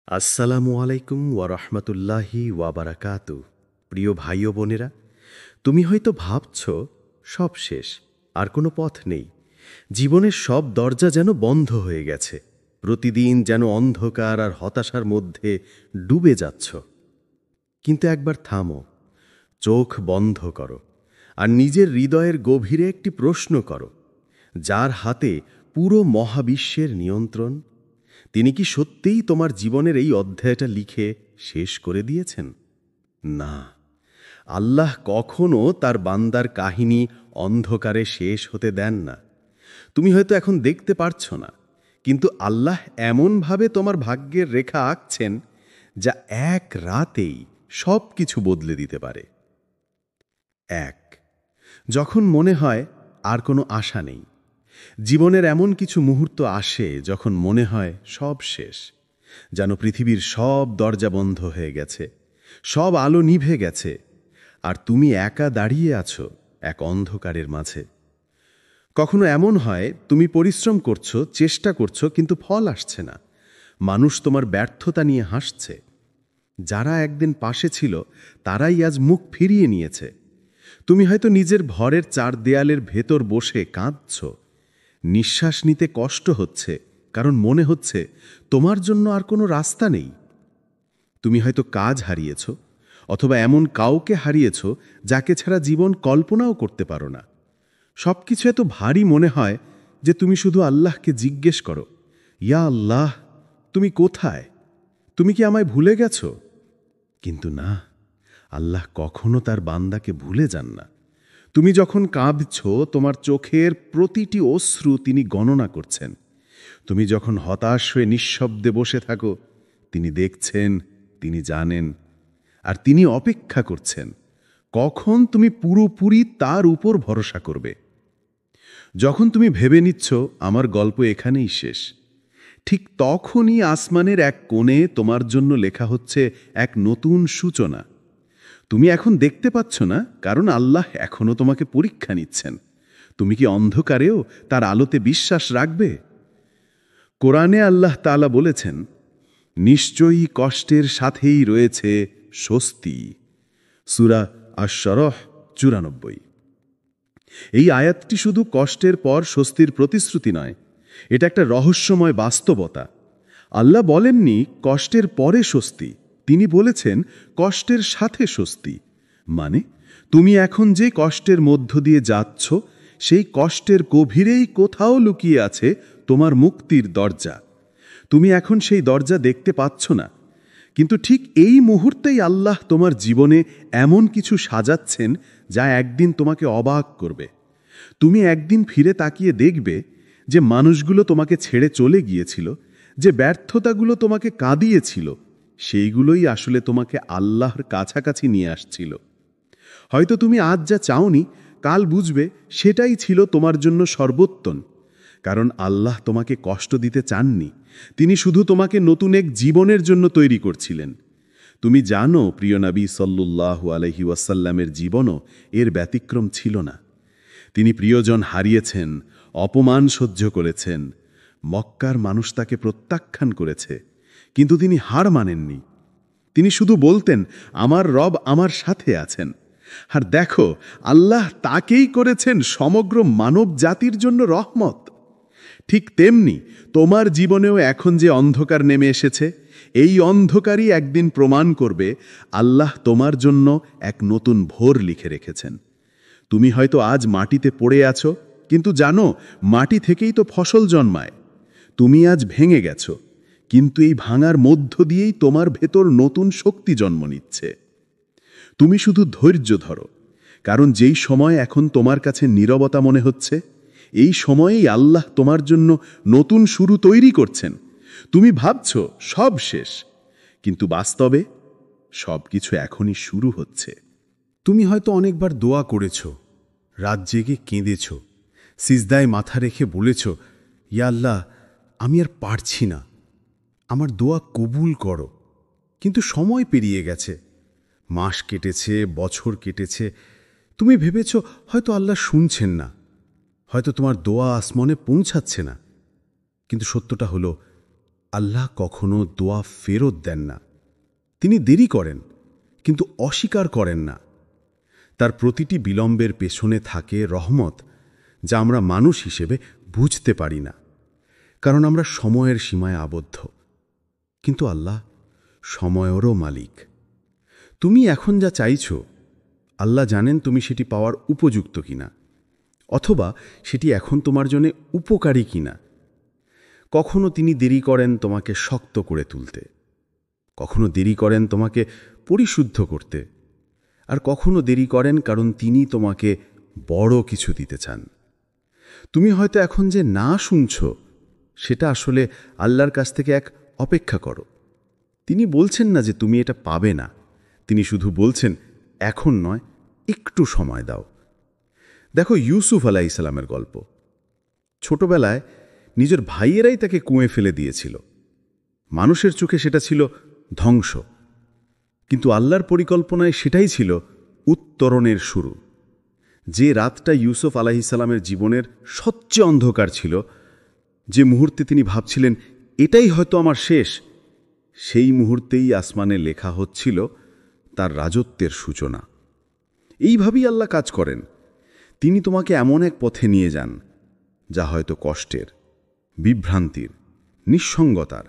আসসালামু আলাইকুম ওয়ারহমতুল্লাহি ওয়াবারাকাতু। প্রিয় ভাই ও বোনেরা, তুমি হয়তো ভাবছ সব শেষ, আর কোনো পথ নেই। জীবনের সব দরজা যেন বন্ধ হয়ে গেছে, প্রতিদিন যেন অন্ধকার আর হতাশার মধ্যে ডুবে যাচ্ছ। কিন্তু একবার থামো, চোখ বন্ধ করো, আর নিজের হৃদয়ের গভীরে একটি প্রশ্ন করো, যার হাতে পুরো মহাবিশ্বের নিয়ন্ত্রণ, তিনি কি সত্যিই তোমার জীবনের এই অধ্যায়টা লিখে শেষ করে দিয়েছেন? না, আল্লাহ কখনো তার বান্দার কাহিনী অন্ধকারে শেষ হতে দেন না। তুমি হয়তো এখন দেখতে পারছ না, কিন্তু আল্লাহ এমনভাবে তোমার ভাগ্যের রেখা আঁকছেন যা এক রাতেই সব কিছু বদলে দিতে পারে। এক, যখন মনে হয় আর কোনো আশা নেই। জীবনের এমন কিছু মুহূর্ত আসে যখন মনে হয় সব শেষ, যেন পৃথিবীর সব দরজা বন্ধ হয়ে গেছে, সব আলো নিভে গেছে, আর তুমি একা দাঁড়িয়ে আছো এক অন্ধকারের মাঝে। কখনো এমন হয় তুমি পরিশ্রম করছো, চেষ্টা করছো, কিন্তু ফল আসছে না। মানুষ তোমার ব্যর্থতা নিয়ে হাসছে। যারা একদিন পাশে ছিল তারাই আজ মুখ ফিরিয়ে নিয়েছে। তুমি হয়তো নিজের ঘরের চার দেয়ালের ভেতর বসে কাঁদছ। নিঃশ্বাস নিতে কষ্ট হচ্ছে, কারণ মনে হচ্ছে তোমার জন্য আর কোনো রাস্তা নেই। তুমি হয়তো কাজ হারিয়েছ, অথবা এমন কাউকে হারিয়েছ যাকে ছাড়া জীবন কল্পনাও করতে পারো না। সবকিছু এত ভারী মনে হয় যে তুমি শুধু আল্লাহকে জিজ্ঞেস করো, ইয়া আল্লাহ, তুমি কোথায়? তুমি কি আমায় ভুলে গেছ? কিন্তু না, আল্লাহ কখনো তার বান্দাকে ভুলে যান না। তুমি যখন কাঁদছ, তোমার চোখের প্রতিটি অশ্রু তিনি গণনা করছেন। তুমি যখন হতাশ হয়ে নিঃশব্দে বসে থাকো, তিনি দেখছেন, তিনি জানেন, আর তিনি অপেক্ষা করছেন কখন তুমি পুরোপুরি তার উপর ভরসা করবে। যখন তুমি ভেবে নিচ্ছ আমার গল্প এখানেই শেষ, ঠিক তখনই আসমানের এক কোণে তোমার জন্য লেখা হচ্ছে এক নতুন সূচনা। তুমি এখন দেখতে পাচ্ছ না, কারণ আল্লাহ এখনো তোমাকে পরীক্ষা নিচ্ছেন। তুমি কি অন্ধকারেও তার আলোতে বিশ্বাস রাখবে? কোরআনে আল্লাহ তাআলা বলেছেন, নিশ্চয়ই কষ্টের সাথেই রয়েছে স্বস্তি। সূরা আশ-শরহ 94। এই আয়াতটি শুধু কষ্টের পর স্বস্তির প্রতিশ্রুতি নয়, এটা একটা রহস্যময় বাস্তবতা। আল্লাহ বলেননি কষ্টের পরে স্বস্তি, তিনি বলেছেন কষ্টের সাথে স্বস্তি। মানে তুমি এখন যে কষ্টের মধ্য দিয়ে যাচ্ছ, সেই কষ্টের গভীরেই কোথাও লুকিয়ে আছে তোমার মুক্তির দরজা। তুমি এখন সেই দরজা দেখতে পাচ্ছ না, কিন্তু ঠিক এই মুহূর্তেই আল্লাহ তোমার জীবনে এমন কিছু সাজাচ্ছেন যা একদিন তোমাকে অবাক করবে। তুমি একদিন ফিরে তাকিয়ে দেখবে যে মানুষগুলো তোমাকে ছেড়ে চলে গিয়েছিল, যে ব্যর্থতাগুলো তোমাকে কাঁদিয়েছিল, সেইগুলোই আসলে তোমাকে আল্লাহর কাছাকাছি নিয়ে আসছিল। হয়তো তুমি আজ যা চাওনি, কাল বুঝবে সেটাই ছিল তোমার জন্য সর্বোত্তম। কারণ আল্লাহ তোমাকে কষ্ট দিতে চাননি, তিনি শুধু তোমাকে নতুন এক জীবনের জন্য তৈরি করছিলেন। তুমি জানো, প্রিয় নবী সাল্লাল্লাহু আলাইহি ওয়াসাল্লামের জীবনও এর ব্যতিক্রম ছিল না। তিনি প্রিয়জন হারিয়েছেন, অপমান সহ্য করেছেন, মক্কার মানুষ তাকে প্রত্যাখ্যান করেছে, কিন্তু তিনি হার মানেননি। তিনি শুধু বলতেন, আমার রব আমার সাথে আছেন। আর দেখো, আল্লাহ তাকেই করেছেন সমগ্র মানব জাতির জন্য রহমত। ঠিক তেমনি তোমার জীবনেও এখন যে অন্ধকার নেমে এসেছে, এই অন্ধকারই একদিন প্রমাণ করবে আল্লাহ তোমার জন্য এক নতুন ভোর লিখে রেখেছেন। তুমি হয়তো আজ মাটিতে পড়ে আছো, কিন্তু জানো মাটি থেকেই তো ফসল জন্মায়। তুমি আজ ভেঙে গেছো, কিন্তু এই ভাঙার মধ্য দিয়েই তোমার ভেতর নতুন শক্তি জন্ম নিচ্ছে। তুমি শুধু ধৈর্য ধরো, কারণ যেই সময় এখন তোমার কাছে নীরবতা মনে হচ্ছে, এই সময়েই আল্লাহ তোমার জন্য নতুন শুরু তৈরি করছেন। তুমি ভাবছো সব শেষ, কিন্তু বাস্তবে সবকিছু এখনই শুরু হচ্ছে। তুমি হয়তো অনেকবার দোয়া করেছ, রাত জেগে কেঁদেছ, সিজদায় মাথা রেখে বলেছ, ইয়া আল্লাহ, আমি আর পারছি না, আমার দোয়া কবুল করো। কিন্তু সময় পেরিয়ে গেছে, মাস কেটেছে, বছর কেটেছে। তুমি ভেবেছ হয়তো আল্লাহ শুনছেন না, হয়তো তোমার দোয়া আসমানে পৌঁছাচ্ছে না। কিন্তু সত্যটা হলো, আল্লাহ কখনো দোয়া ফেরত দেন না। তিনি দেরি করেন, কিন্তু অস্বীকার করেন না। তার প্রতিটি বিলম্বের পেছনে থাকে রহমত, যা আমরা মানুষ হিসেবে বুঝতে পারি না, কারণ আমরা সময়ের সীমায় আবদ্ধ। কিন্তু আল্লাহ সময়েরও মালিক। তুমি এখন যা চাইছ, আল্লাহ জানেন তুমি সেটি পাওয়ার উপযুক্ত কিনা, অথবা সেটি এখন তোমার জন্য উপকারী কিনা। কখনো তিনি দেরি করেন তোমাকে শক্ত করে তুলতে, কখনো দেরি করেন তোমাকে পরিশুদ্ধ করতে, আর কখনো দেরি করেন কারণ তিনি তোমাকে বড় কিছু দিতে চান। তুমি হয়তো এখন যে না শুনছ, সেটা আসলে আল্লাহর কাছ থেকে এক অপেক্ষা করো। তিনি বলছেন না যে তুমি এটা পাবে না, তিনি শুধু বলছেন এখন নয়, একটু সময় দাও। দেখো ইউসুফ আলাইহিসসালামের গল্প। ছোটবেলায় নিজের ভাইয়েরাই তাকে কুঁয়ে ফেলে দিয়েছিল। মানুষের চোখে সেটা ছিল ধ্বংস, কিন্তু আল্লাহর পরিকল্পনায় সেটাই ছিল উত্তরণের শুরু। যে রাতটা ইউসুফ আলাইহিসসালামের জীবনের সবচেয়ে অন্ধকার ছিল, যে মুহূর্তে তিনি ভাবছিলেন এটাই হয়তো আমার শেষ, সেই মুহূর্তেই আসমানে লেখা হচ্ছিল তার রাজত্বের সূচনা। এইভাবেই আল্লাহ কাজ করেন। তিনি তোমাকে এমন এক পথে নিয়ে যান যা হয়তো কষ্টের, বিভ্রান্তির, নিঃসঙ্গতার,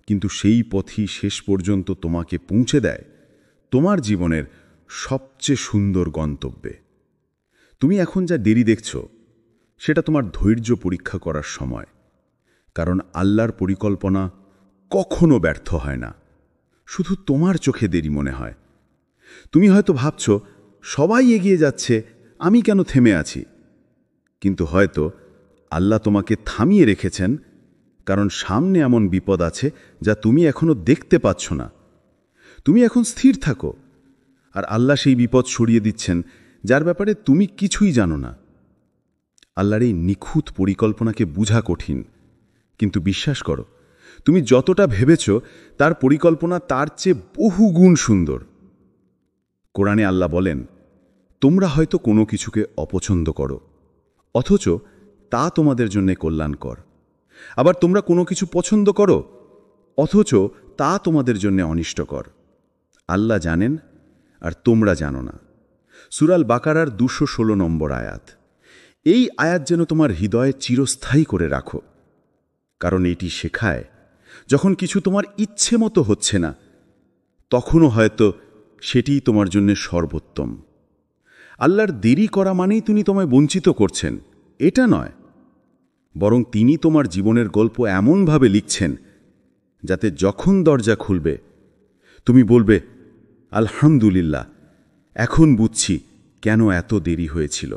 কিন্তু সেই পথই শেষ পর্যন্ত তোমাকে পৌঁছে দেয় তোমার জীবনের সবচেয়ে সুন্দর গন্তব্যে। তুমি এখন যা দেরি দেখছ, সেটা তোমার ধৈর্য পরীক্ষা করার সময়, কারণ আল্লাহর পরিকল্পনা কখনো ব্যর্থ হয় না, শুধু তোমার চোখে দেরি মনে হয়। তুমি হয়তো ভাবছ সবাই এগিয়ে যাচ্ছে, আমি কেন থেমে আছি? কিন্তু হয়তো আল্লাহ তোমাকে থামিয়ে রেখেছেন, কারণ সামনে এমন বিপদ আছে যা তুমি এখনো দেখতে পাচ্ছ না। তুমি এখন স্থির থাকো, আর আল্লাহ সেই বিপদ সরিয়ে দিচ্ছেন যার ব্যাপারে তুমি কিছুই জানো না। আল্লাহর এই নিখুঁত পরিকল্পনাকে বোঝা কঠিন, কিন্তু বিশ্বাস করো, তুমি যতটা ভেবেছ তার পরিকল্পনা তার চেয়ে বহু গুণ সুন্দর। কোরআনে আল্লাহ বলেন, তোমরা হয়তো কোনো কিছুকে অপছন্দ করো, অথচ তা তোমাদের জন্য কল্যাণকর। আবার তোমরা কোনো কিছু পছন্দ করো, অথচ তা তোমাদের জন্য অনিষ্টকর। আল্লাহ জানেন, আর তোমরা জানো না। সূরা আল বাকারার 216 নম্বর আয়াত। এই আয়াত যেন তোমার হৃদয়ে চিরস্থায়ী করে রাখো, কারণ এটি শেখায় যখন কিছু তোমার ইচ্ছে মতো হচ্ছে না, তখনও হয়তো সেটিই তোমার জন্য সর্বোত্তম। আল্লাহর দেরি করা মানেই তিনি তোমায় বঞ্চিত করছেন, এটা নয়, বরং তিনি তোমার জীবনের গল্প এমনভাবে লিখছেন যাতে যখন দরজা খুলবে তুমি বলবে, আলহামদুলিল্লাহ, এখন বুঝছি কেন এত দেরি হয়েছিল।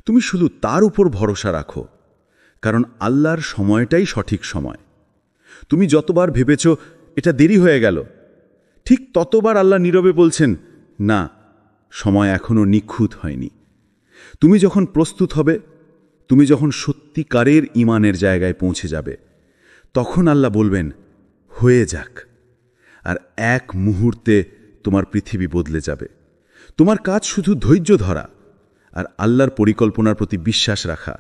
তুমি শুধু তার উপর ভরসা রাখো, কারণ আল্লাহর সময়টাই সঠিক সময়। তুমি যতবার ভেবেছ এটা দেরি হয়ে গেল, ঠিক ততবার আল্লাহ নীরবে বলছেন, না, সময় এখনো নিখুঁত হয়নি। তুমি যখন প্রস্তুত হবে, তুমি যখন সত্যিকারের ঈমানের জায়গায় পৌঁছে যাবে, তখন আল্লাহ বলবেন, হয়ে যাক। আর এক মুহূর্তে তোমার পৃথিবী বদলে যাবে। তোমার কাজ শুধু ধৈর্য ধরা আর আল্লাহর পরিকল্পনার প্রতি বিশ্বাস রাখা,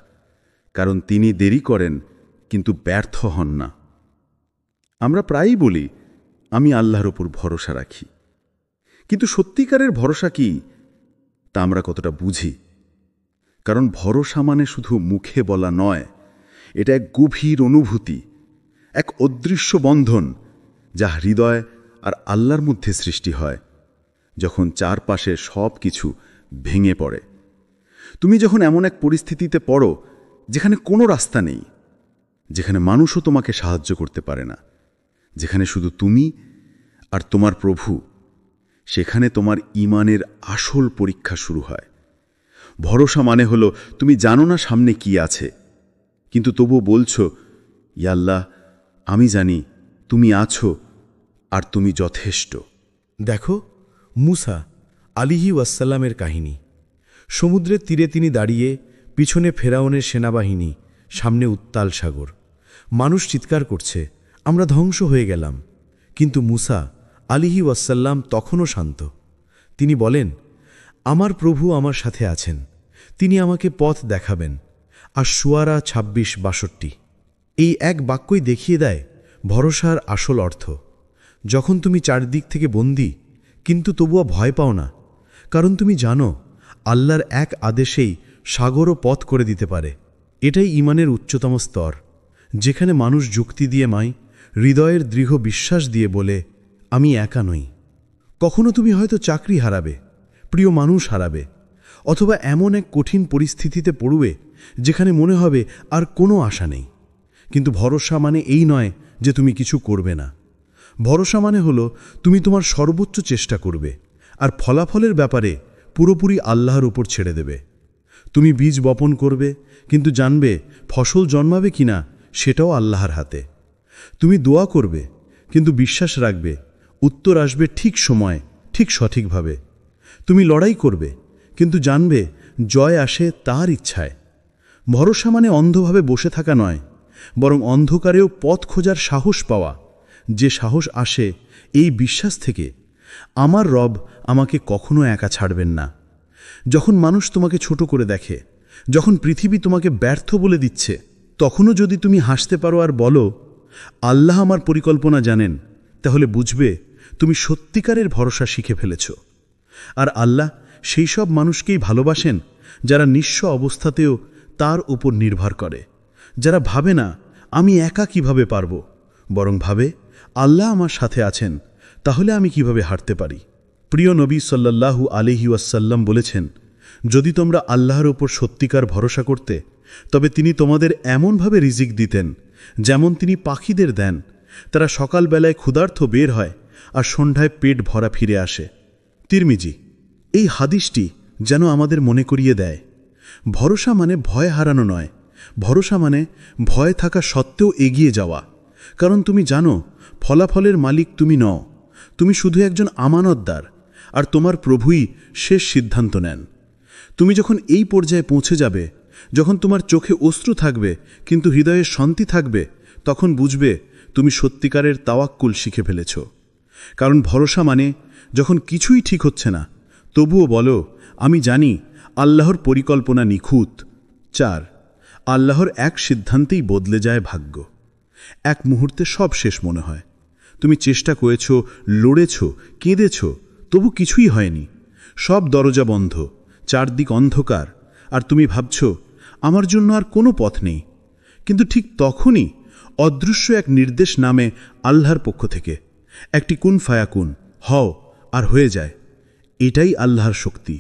কারণ তিনি দেরি করেন কিন্তু ব্যর্থ হন না। আমরা প্রায়ই বলি, আমি আল্লাহর ওপর ভরসা রাখি, কিন্তু সত্যিকারের ভরসা কি তা আমরা কতটা বুঝি? কারণ ভরসা মানে শুধু মুখে বলা নয়, এটা এক গভীর অনুভূতি, এক অদৃশ্য বন্ধন যা হৃদয় আর আল্লাহর মধ্যে সৃষ্টি হয় যখন চারপাশে সব কিছু ভেঙে পড়ে। তুমি যখন এমন এক পরিস্থিতিতে পড়ো যেখানে কোনো রাস্তা নেই, যেখানে মানুষও তোমাকে সাহায্য করতে পারে না, যেখানে শুধু তুমি আর তোমার প্রভু, সেখানে তোমার ঈমানের আসল পরীক্ষা শুরু হয়। ভরসা মানে হলো তুমি জানো না সামনে কি আছে, কিন্তু তবুও বলছো, ইয়া আল্লাহ, আমি জানি তুমি আছো আর তুমি যথেষ্ট। দেখো মুসা আলিহি ওয়াসাল্লামের কাহিনী। সমুদ্রের তীরে তিনি দাঁড়িয়ে, পিছনে ফেরাউনের সেনাবাহিনী, সামনে উত্তাল সাগর। মানুষ চিৎকার করছে, আমরা ধ্বংস হয়ে গেলাম। কিন্তু মুসা আলিহি ওয়াসাল্লাম তখনও শান্ত। তিনি বলেন, আমার প্রভু আমার সাথে আছেন, তিনি আমাকে পথ দেখাবেন। আর শুআরা 26-62 এই এক বাক্যই দেখিয়ে দেয় ভরসার আসল অর্থ। যখন তুমি চারদিক থেকে বন্দী, কিন্তু তবুও ভয় পাও না, কারণ তুমি জানো আল্লাহর এক আদেশেই সাগরও পথ করে দিতে পারে। এটাই ঈমানের উচ্চতম স্তর, যেখানে মানুষ যুক্তি দিয়ে নয়, হৃদয়ের দৃঢ় বিশ্বাস দিয়ে বলে, আমি একা নই। কখনো তুমি হয়তো চাকরি হারাবে, প্রিয় মানুষ হারাবে, অথবা এমন এক কঠিন পরিস্থিতিতে পড়বে যেখানে মনে হবে আর কোনো আশা নেই। কিন্তু ভরসা মানে এই নয় যে তুমি কিছু করবে না। ভরসা মানে হলো তুমি তোমার সর্বোচ্চ চেষ্টা করবে, আর ফলাফলের ব্যাপারে পুরোপুরি আল্লাহর উপর ছেড়ে দেবে। তুমি বীজ বপন করবে, কিন্তু জানবে ফসল জন্মাবে কিনা সেটাও আল্লাহর হাতে। তুমি দোয়া করবে, কিন্তু বিশ্বাস রাখবে উত্তর আসবে ঠিক সময়, ঠিক সঠিকভাবে। তুমি লড়াই করবে, কিন্তু জানবে জয় আসে তার ইচ্ছায়। ভরসা মানে অন্ধভাবে বসে থাকা নয়, বরং অন্ধকারেও পথ খোঁজার সাহস পাওয়া, যে সাহস আসে এই বিশ্বাস থেকে, আমার রব আমাকে কখনো একা ছাড়বেন না। যখন মানুষ তোমাকে ছোট করে দেখে, যখন পৃথিবী তোমাকে ব্যর্থ বলে দিচ্ছে, তখনও যদি তুমি হাসতে পারো আর বলো, আল্লাহ আমার পরিকল্পনা জানেন, তাহলে বুঝবে তুমি সত্যিকারের ভরসা শিখে ফেলেছ। আর আল্লাহ সেই সব মানুষকেই ভালোবাসেন যারা নিঃস্ব অবস্থাতেও তার উপর নির্ভর করে, যারা ভাবে না আমি একা কিভাবে পারব, বরং ভাবে আল্লাহ আমার সাথে আছেন, তাহলে আমি কিভাবে হারতে পারি। প্রিয় নবী সাল্লাল্লাহু আলাইহি ওয়াসাল্লাম বলেছেন, যদি তোমরা আল্লাহর ওপর সত্যিকার ভরসা করতে, তবে তিনি তোমাদের এমনভাবে রিজিক দিতেন যেমন তিনি পাখিদের দেন। তারা সকালবেলায় ক্ষুধার্ত বের হয় আর সন্ধ্যায় পেট ভরা ফিরে আসে। তিরমিজি। এই হাদিসটি যেন আমাদের মনে করিয়ে দেয়, ভরসা মানে ভয় হারানো নয়, ভরসা মানে ভয় থাকা সত্ত্বেও এগিয়ে যাওয়া। কারণ তুমি জানো ফলাফলের মালিক তুমি নও, তুমি শুধু একজন আমানতদার, আর তোমার প্রভুই শেষ সিদ্ধান্ত নেন। তুমি যখন এই পর্যায়ে পৌঁছে যাবে, যখন তোমার চোখে অশ্রু থাকবে কিন্তু হৃদয়ে শান্তি থাকবে, তখন বুঝবে তুমি সত্যিকারের তাওয়াক্কুল শিখে ফেলেছ। কারণ ভরসা মানে যখন কিছুই ঠিক হচ্ছে না, তবুও বলো আমি জানি আল্লাহর পরিকল্পনা নিখুঁত। 4, আল্লাহর এক সিদ্ধান্তেই বদলে যায় ভাগ্য। এক মুহূর্তে সব শেষ মনে হয়। তুমি চেষ্টা করেছ, লড়েছ, কেঁদেছ, তবু কিছুই হয়নি। সব দরজা বন্ধ, চারদিক অন্ধকার, আর তুমি ভাবছ আমার জন্য আর কোনো পথ নেই। কিন্তু ঠিক তখনই অদৃশ্য এক নির্দেশ নামে আল্লাহর পক্ষ থেকে, একটি কুন ফায়াকুন, হও, আর হয়ে যায়। এটাই আল্লাহর শক্তি।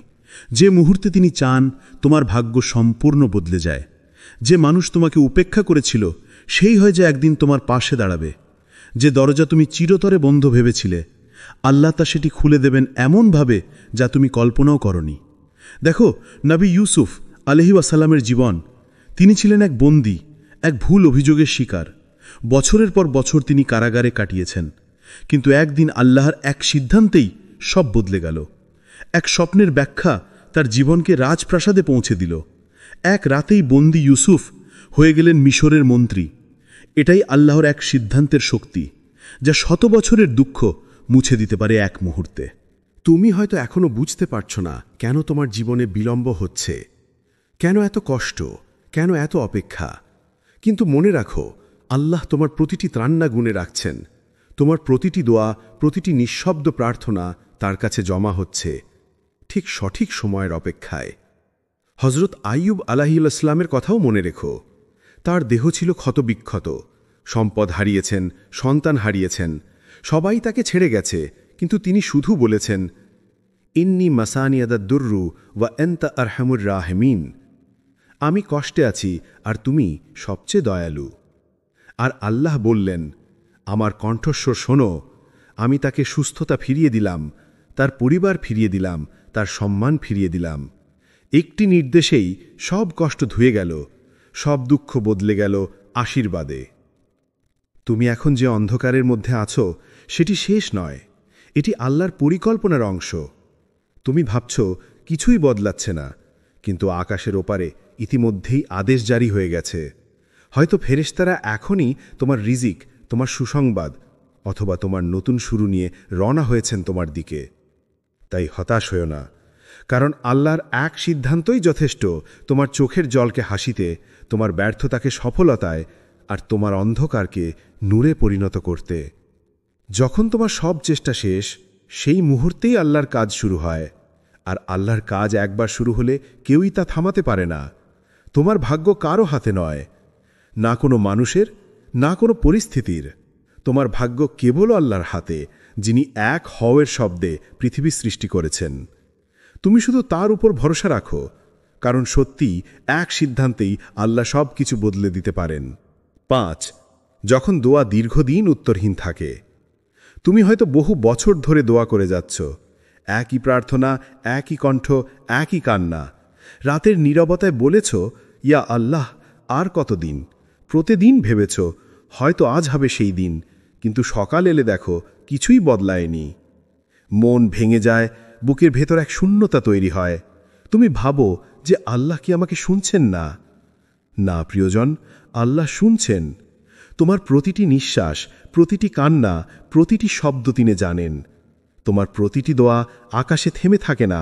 যে মুহূর্তে তিনি চান, তোমার ভাগ্য সম্পূর্ণ বদলে যায়। যে মানুষ তোমাকে উপেক্ষা করেছিল, সেই হয় যে একদিন তোমার পাশে দাঁড়াবে। যে দরজা তুমি চিরতরে বন্ধ ভেবেছিলে, আল্লাহ তা সেটি খুলে দেবেন এমনভাবে যা তুমি কল্পনাও করনি। দেখো নবী ইউসুফ আলাইহি ওয়াসাল্লামের জীবন। তিনি ছিলেন এক বন্দী, এক ভুল অভিযোগের শিকার। বছরের পর বছর তিনি কারাগারে কাটিয়েছেন, কিন্তু একদিন আল্লাহর এক সিদ্ধান্তেই সব বদলে গেল। এক স্বপ্নের ব্যাখ্যা তার জীবনকে রাজপ্রাসাদে পৌঁছে দিল। এক রাতেই বন্দী ইউসুফ হয়ে গেলেন মিশরের মন্ত্রী। এটাই আল্লাহর এক সিদ্ধান্তের শক্তি, যা 100 বছরের দুঃখ মুছে দিতে পারে এক মুহূর্তে। তুমি হয়তো এখনো বুঝতে পারছো না কেন তোমার জীবনে বিলম্ব হচ্ছে, কেন এত কষ্ট, কেন এত অপেক্ষা। কিন্তু মনে রাখো, আল্লাহ তোমার প্রতিটি ত্রান্না গুণে রাখছেন। তোমার প্রতিটি দোয়া, প্রতিটি নিঃশব্দ প্রার্থনা তার কাছে জমা হচ্ছে, ঠিক সঠিক সময়ের অপেক্ষায়। হজরত আইয়ুব আলাইহিসসালামের কথাও মনে রেখো। তার দেহ ছিল ক্ষতবিক্ষত, সম্পদ হারিয়েছেন, সন্তান হারিয়েছেন, সবাই তাকে ছেড়ে গেছে, কিন্তু তিনি শুধু বলেছেন, ইন্নি মাসানিয়াদাদ্দুররু ওয়া আনতা আরহামুর রাহিমিন। আমি কষ্টে আছি আর তুমি সবচেয়ে দয়ালু। আর আল্লাহ বললেন, আমার কণ্ঠস্বর শোনো। আমি তাকে সুস্থতা ফিরিয়ে দিলাম, তার পরিবার ফিরিয়ে দিলাম, তার সম্মান ফিরিয়ে দিলাম। একটি নির্দেশেই সব কষ্ট ধুয়ে গেল, সব দুঃখ বদলে গেল আশীর্বাদে। তুমি এখন যে অন্ধকারের মধ্যে আছো, সেটি শেষ নয়, এটি আল্লাহর পরিকল্পনার অংশ। তুমি ভাবছ কিছুই বদলাচ্ছে না, কিন্তু আকাশের ওপারে ইতিমধ্যেই আদেশ জারি হয়ে গেছে। হয়তো ফেরেশতারা এখনই তোমার রিজিক, তোমার সুসংবাদ অথবা তোমার নতুন শুরু নিয়ে রওনা হয়েছেন তোমার দিকে। তাই হতাশ হয়ো না, কারণ আল্লাহর এক সিদ্ধান্তই যথেষ্ট তোমার চোখের জলকে হাসিতে, তোমার ব্যর্থতাকে সফলতায়, আর তোমার অন্ধকারকে নূরে পরিণত করতে। যখন তোমার সব চেষ্টা শেষ, সেই মুহূর্তেই আল্লাহর কাজ শুরু হয়। আর আল্লাহর কাজ একবার শুরু হলে কেউই তা থামাতে পারে না। তোমার ভাগ্য কারো হাতে নয়, না কোনো মানুষের, না কোনো পরিস্থিতির। তোমার ভাগ্য কেবল আল্লাহর হাতে, যিনি এক হওয়ের শব্দে পৃথিবী সৃষ্টি করেছেন। তুমি শুধু তার উপর ভরসা রাখো, কারণ সত্যিই এক সিদ্ধান্তেই আল্লাহ সব কিছু বদলে দিতে পারেন। 5. যখন দোয়া দীর্ঘদিন উত্তরহীন থাকে। তুমি হয়তো বহু বছর ধরে দোয়া করে যাচ্ছ, একই প্রার্থনা, একই কণ্ঠ, একই কান্না। রাতের নীরবতায় বলেছ, ইয়া আল্লাহ, আর কতদিন? প্রতিদিন ভেবেছ হয়তো আজ হবে সেই দিন, কিন্তু সকাল এলে দেখো কিছুই বদলায়নি। মন ভেঙে যায়, বুকের ভেতর এক শূন্যতা তৈরি হয়। তুমি ভাবো যে আল্লাহ কি আমাকে শুনছেন না? না প্রিয়জন, আল্লাহ শুনছেন। তোমার প্রতিটি নিঃশ্বাস, প্রতিটি কান্না, প্রতিটি শব্দ তিনি জানেন। তোমার প্রতিটি দোয়া আকাশে থেমে থাকে না,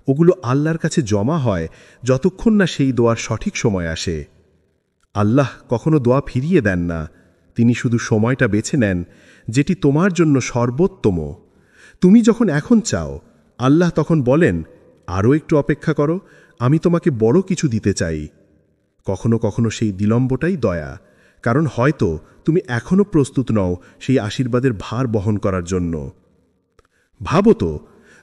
ওগুলো আল্লাহর কাছে জমা হয় যতক্ষণ না সেই দোয়ার সঠিক সময় আসে। আল্লাহ কখনো দোয়া ফিরিয়ে দেন না, তিনি শুধু সময়টা বেছে নেন যেটি তোমার জন্য সর্বোত্তম। তুমি যখন এখন চাও, আল্লাহ তখন বলেন, আরও একটু অপেক্ষা করো, আমি তোমাকে বড় কিছু দিতে চাই। কখনো কখনো সেই বিলম্বটাই দয়া, কারণ হয়তো তুমি এখনও প্রস্তুত নও সেই আশীর্বাদের ভার বহন করার জন্য। ভাবো তো,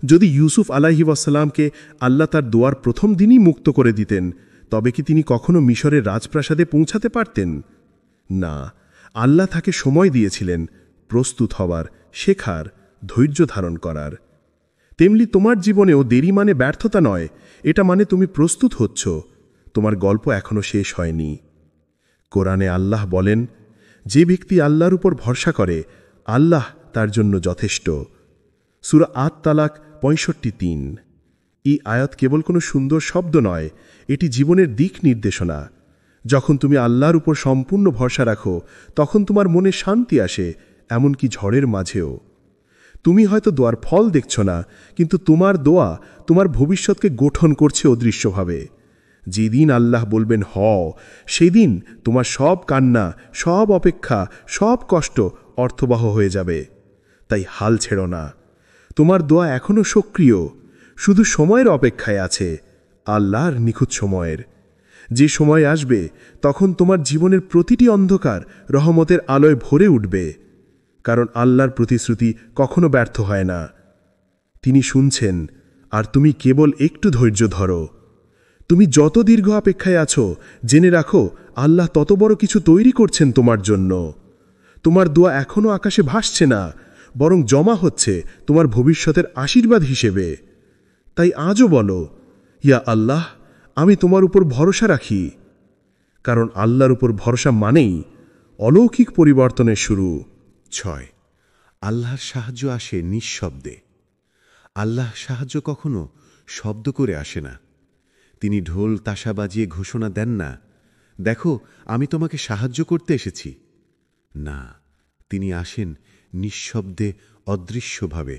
যদি ইউসুফ আলাইহিওয়াসাল্লামকে আল্লাহ তার দোয়ার প্রথম দিনই মুক্ত করে দিতেন, তবে কি তিনি কখনো মিশরের রাজপ্রাসাদে পৌঁছাতে পারতেন? না, আল্লাহ তাকে সময় দিয়েছিলেন প্রস্তুত হওয়ার, শেখার, ধৈর্য ধারণ করার। তেমনি তোমার জীবনেও দেরি মানে ব্যর্থতা নয়, এটা মানে তুমি প্রস্তুত হচ্ছ। তোমার গল্প এখনো শেষ হয়নি। কোরআনে আল্লাহ বলেন, যে ব্যক্তি আল্লাহর উপর ভরসা করে, আল্লাহ তার জন্য যথেষ্ট। সূরা আত-তালাক 65:3। এই আয়াত কেবল কোনো সুন্দর শব্দ নয়, এটি জীবনের দিক নির্দেশনা। যখন তুমি আল্লাহর উপর সম্পূর্ণ ভরসা রাখো, তখন তোমার মনে শান্তি আসে, এমনকি ঝড়ের মাঝেও। তুমি হয়তো দোয়ার ফল দেখছ না, কিন্তু তোমার দোয়া তোমার ভবিষ্যৎকে গঠন করছে অদৃশ্যভাবে। যেদিন আল্লাহ বলবেন হও, সেদিন তোমার সব কান্না, সব অপেক্ষা, সব কষ্ট অর্থবহ হয়ে যাবে। তাই হাল ছেড়ো না। তোমার দোয়া এখনও সক্রিয়, শুধু সময়ের অপেক্ষায় আছে, আল্লাহর নিখুঁত সময়ের। যে সময় আসবে, তখন তোমার জীবনের প্রতিটি অন্ধকার রহমতের আলোয় ভরে উঠবে, কারণ আল্লাহর প্রতিশ্রুতি কখনো ব্যর্থ হয় না। তিনি শুনছেন, আর তুমি কেবল একটু ধৈর্য ধরো। তুমি যত দীর্ঘ অপেক্ষায় আছো, জেনে রাখো আল্লাহ তত বড় কিছু তৈরি করছেন তোমার জন্য। তোমার দোয়া এখনও আকাশে ভাসছে না, বরং জমা হচ্ছে তোমার ভবিষ্যতের আশীর্বাদ হিসেবে। তাই আজও বলো, ইয়া আল্লাহ, আমি তোমার উপর ভরসা রাখি। কারণ আল্লাহর উপর ভরসা মানেই অলৌকিক পরিবর্তনের শুরু। 6. আল্লাহর সাহায্য আসে নিঃশব্দে। আল্লাহ সাহায্য কখনো শব্দ করে আসে না। তিনি ঢোল তাশা বাজিয়ে ঘোষণা দেন না, দেখো আমি তোমাকে সাহায্য করতে এসেছি। না, তিনি আসেন নিঃশব্দে, অদৃশ্যভাবে,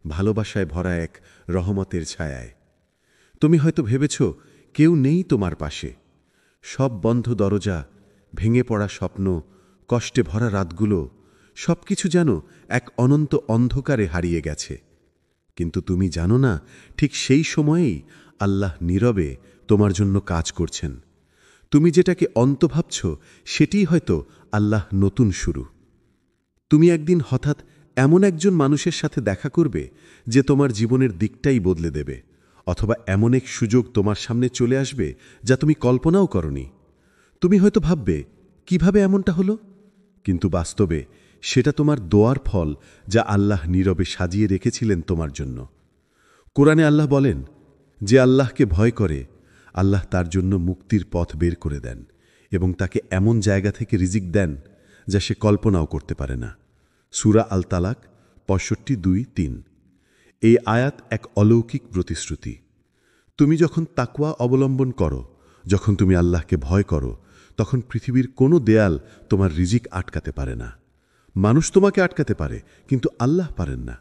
ভালোবাসায় ভরা এক রহমতের ছায়ায়। তুমি হয়তো ভেবেছ কেউ নেই তোমার পাশে। সব বন্ধ দরজা, ভেঙে পড়া স্বপ্ন, কষ্টে ভরা রাতগুলো, সব কিছু যেন এক অনন্ত অন্ধকারে হারিয়ে গেছে। কিন্তু তুমি জানো না, ঠিক সেই সময়েই আল্লাহ নীরবে তোমার জন্য কাজ করছেন। তুমি যেটাকে অন্ত ভাবছ, সেটিই হয়তো আল্লাহ নতুন শুরু। তুমি একদিন হঠাৎ এমন একজন মানুষের সাথে দেখা করবে যে তোমার জীবনের দিকটাই বদলে দেবে, অথবা এমন এক সুযোগ তোমার সামনে চলে আসবে যা তুমি কল্পনাও করনি। তুমি হয়তো ভাববে, কিভাবে এমনটা হলো? কিন্তু বাস্তবে সেটা তোমার দোয়ার ফল, যা আল্লাহ নীরবে সাজিয়ে রেখেছিলেন তোমার জন্য। কোরআনে আল্লাহ বলেন, যে আল্লাহকে ভয় করে, আল্লাহ তার জন্য মুক্তির পথ বের করে দেন এবং তাকে এমন জায়গা থেকে রিজিক দেন যা সে কল্পনাও করতে পারে না। সূরা আল-তালাক 65:2-3। এই আয়াত এক অলৌকিক প্রতিশ্রুতি। তুমি যখন তাকওয়া অবলম্বন করো, যখন তুমি আল্লাহকে ভয় করো, তখন পৃথিবীর কোনো দেয়াল তোমার রিজিক আটকাতে পারে না। মানুষ তোমাকে আটকাতে পারে, কিন্তু আল্লাহ পারেন না।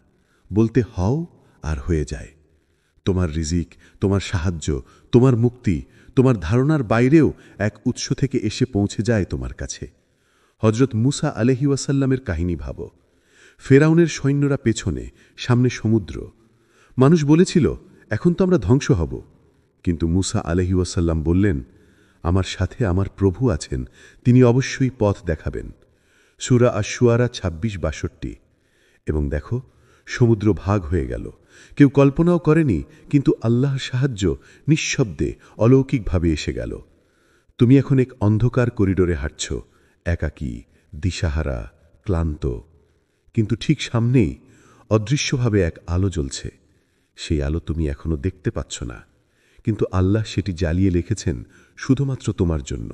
বলতে হও আর হয়ে যায়। তোমার রিজিক, তোমার সাহায্য, তোমার মুক্তি তোমার ধারণার বাইরেও এক উৎস থেকে এসে পৌঁছে যায় তোমার কাছে। হজরত মুসা আলাইহি ওয়াসাল্লামের কাহিনী ভাবো। ফেরাউনের সৈন্যরা পেছনে, সামনে সমুদ্র। মানুষ বলেছিল, এখন তো আমরা ধ্বংস হব। কিন্তু মুসা আলাইহি ওয়াসাল্লাম বললেন, আমার সাথে আমার প্রভু আছেন, তিনি অবশ্যই পথ দেখাবেন। সূরা আশ-শুআরা ২৬-৬২। এবং দেখো, সমুদ্র ভাগ হয়ে গেল। কেউ কল্পনাও করেনি, কিন্তু আল্লাহর সাহায্য নিঃশব্দে অলৌকিকভাবে এসে গেল। তুমি এখন এক অন্ধকার করিডোরে হাঁটছ, একাকী, দিশাহারা, ক্লান্ত। কিন্তু ঠিক সামনেই অদৃশ্যভাবে এক আলো জ্বলছে। সেই আলো তুমি এখনো দেখতে পাচ্ছ না, কিন্তু আল্লাহ সেটি জ্বালিয়ে রেখেছেন শুধুমাত্র তোমার জন্য।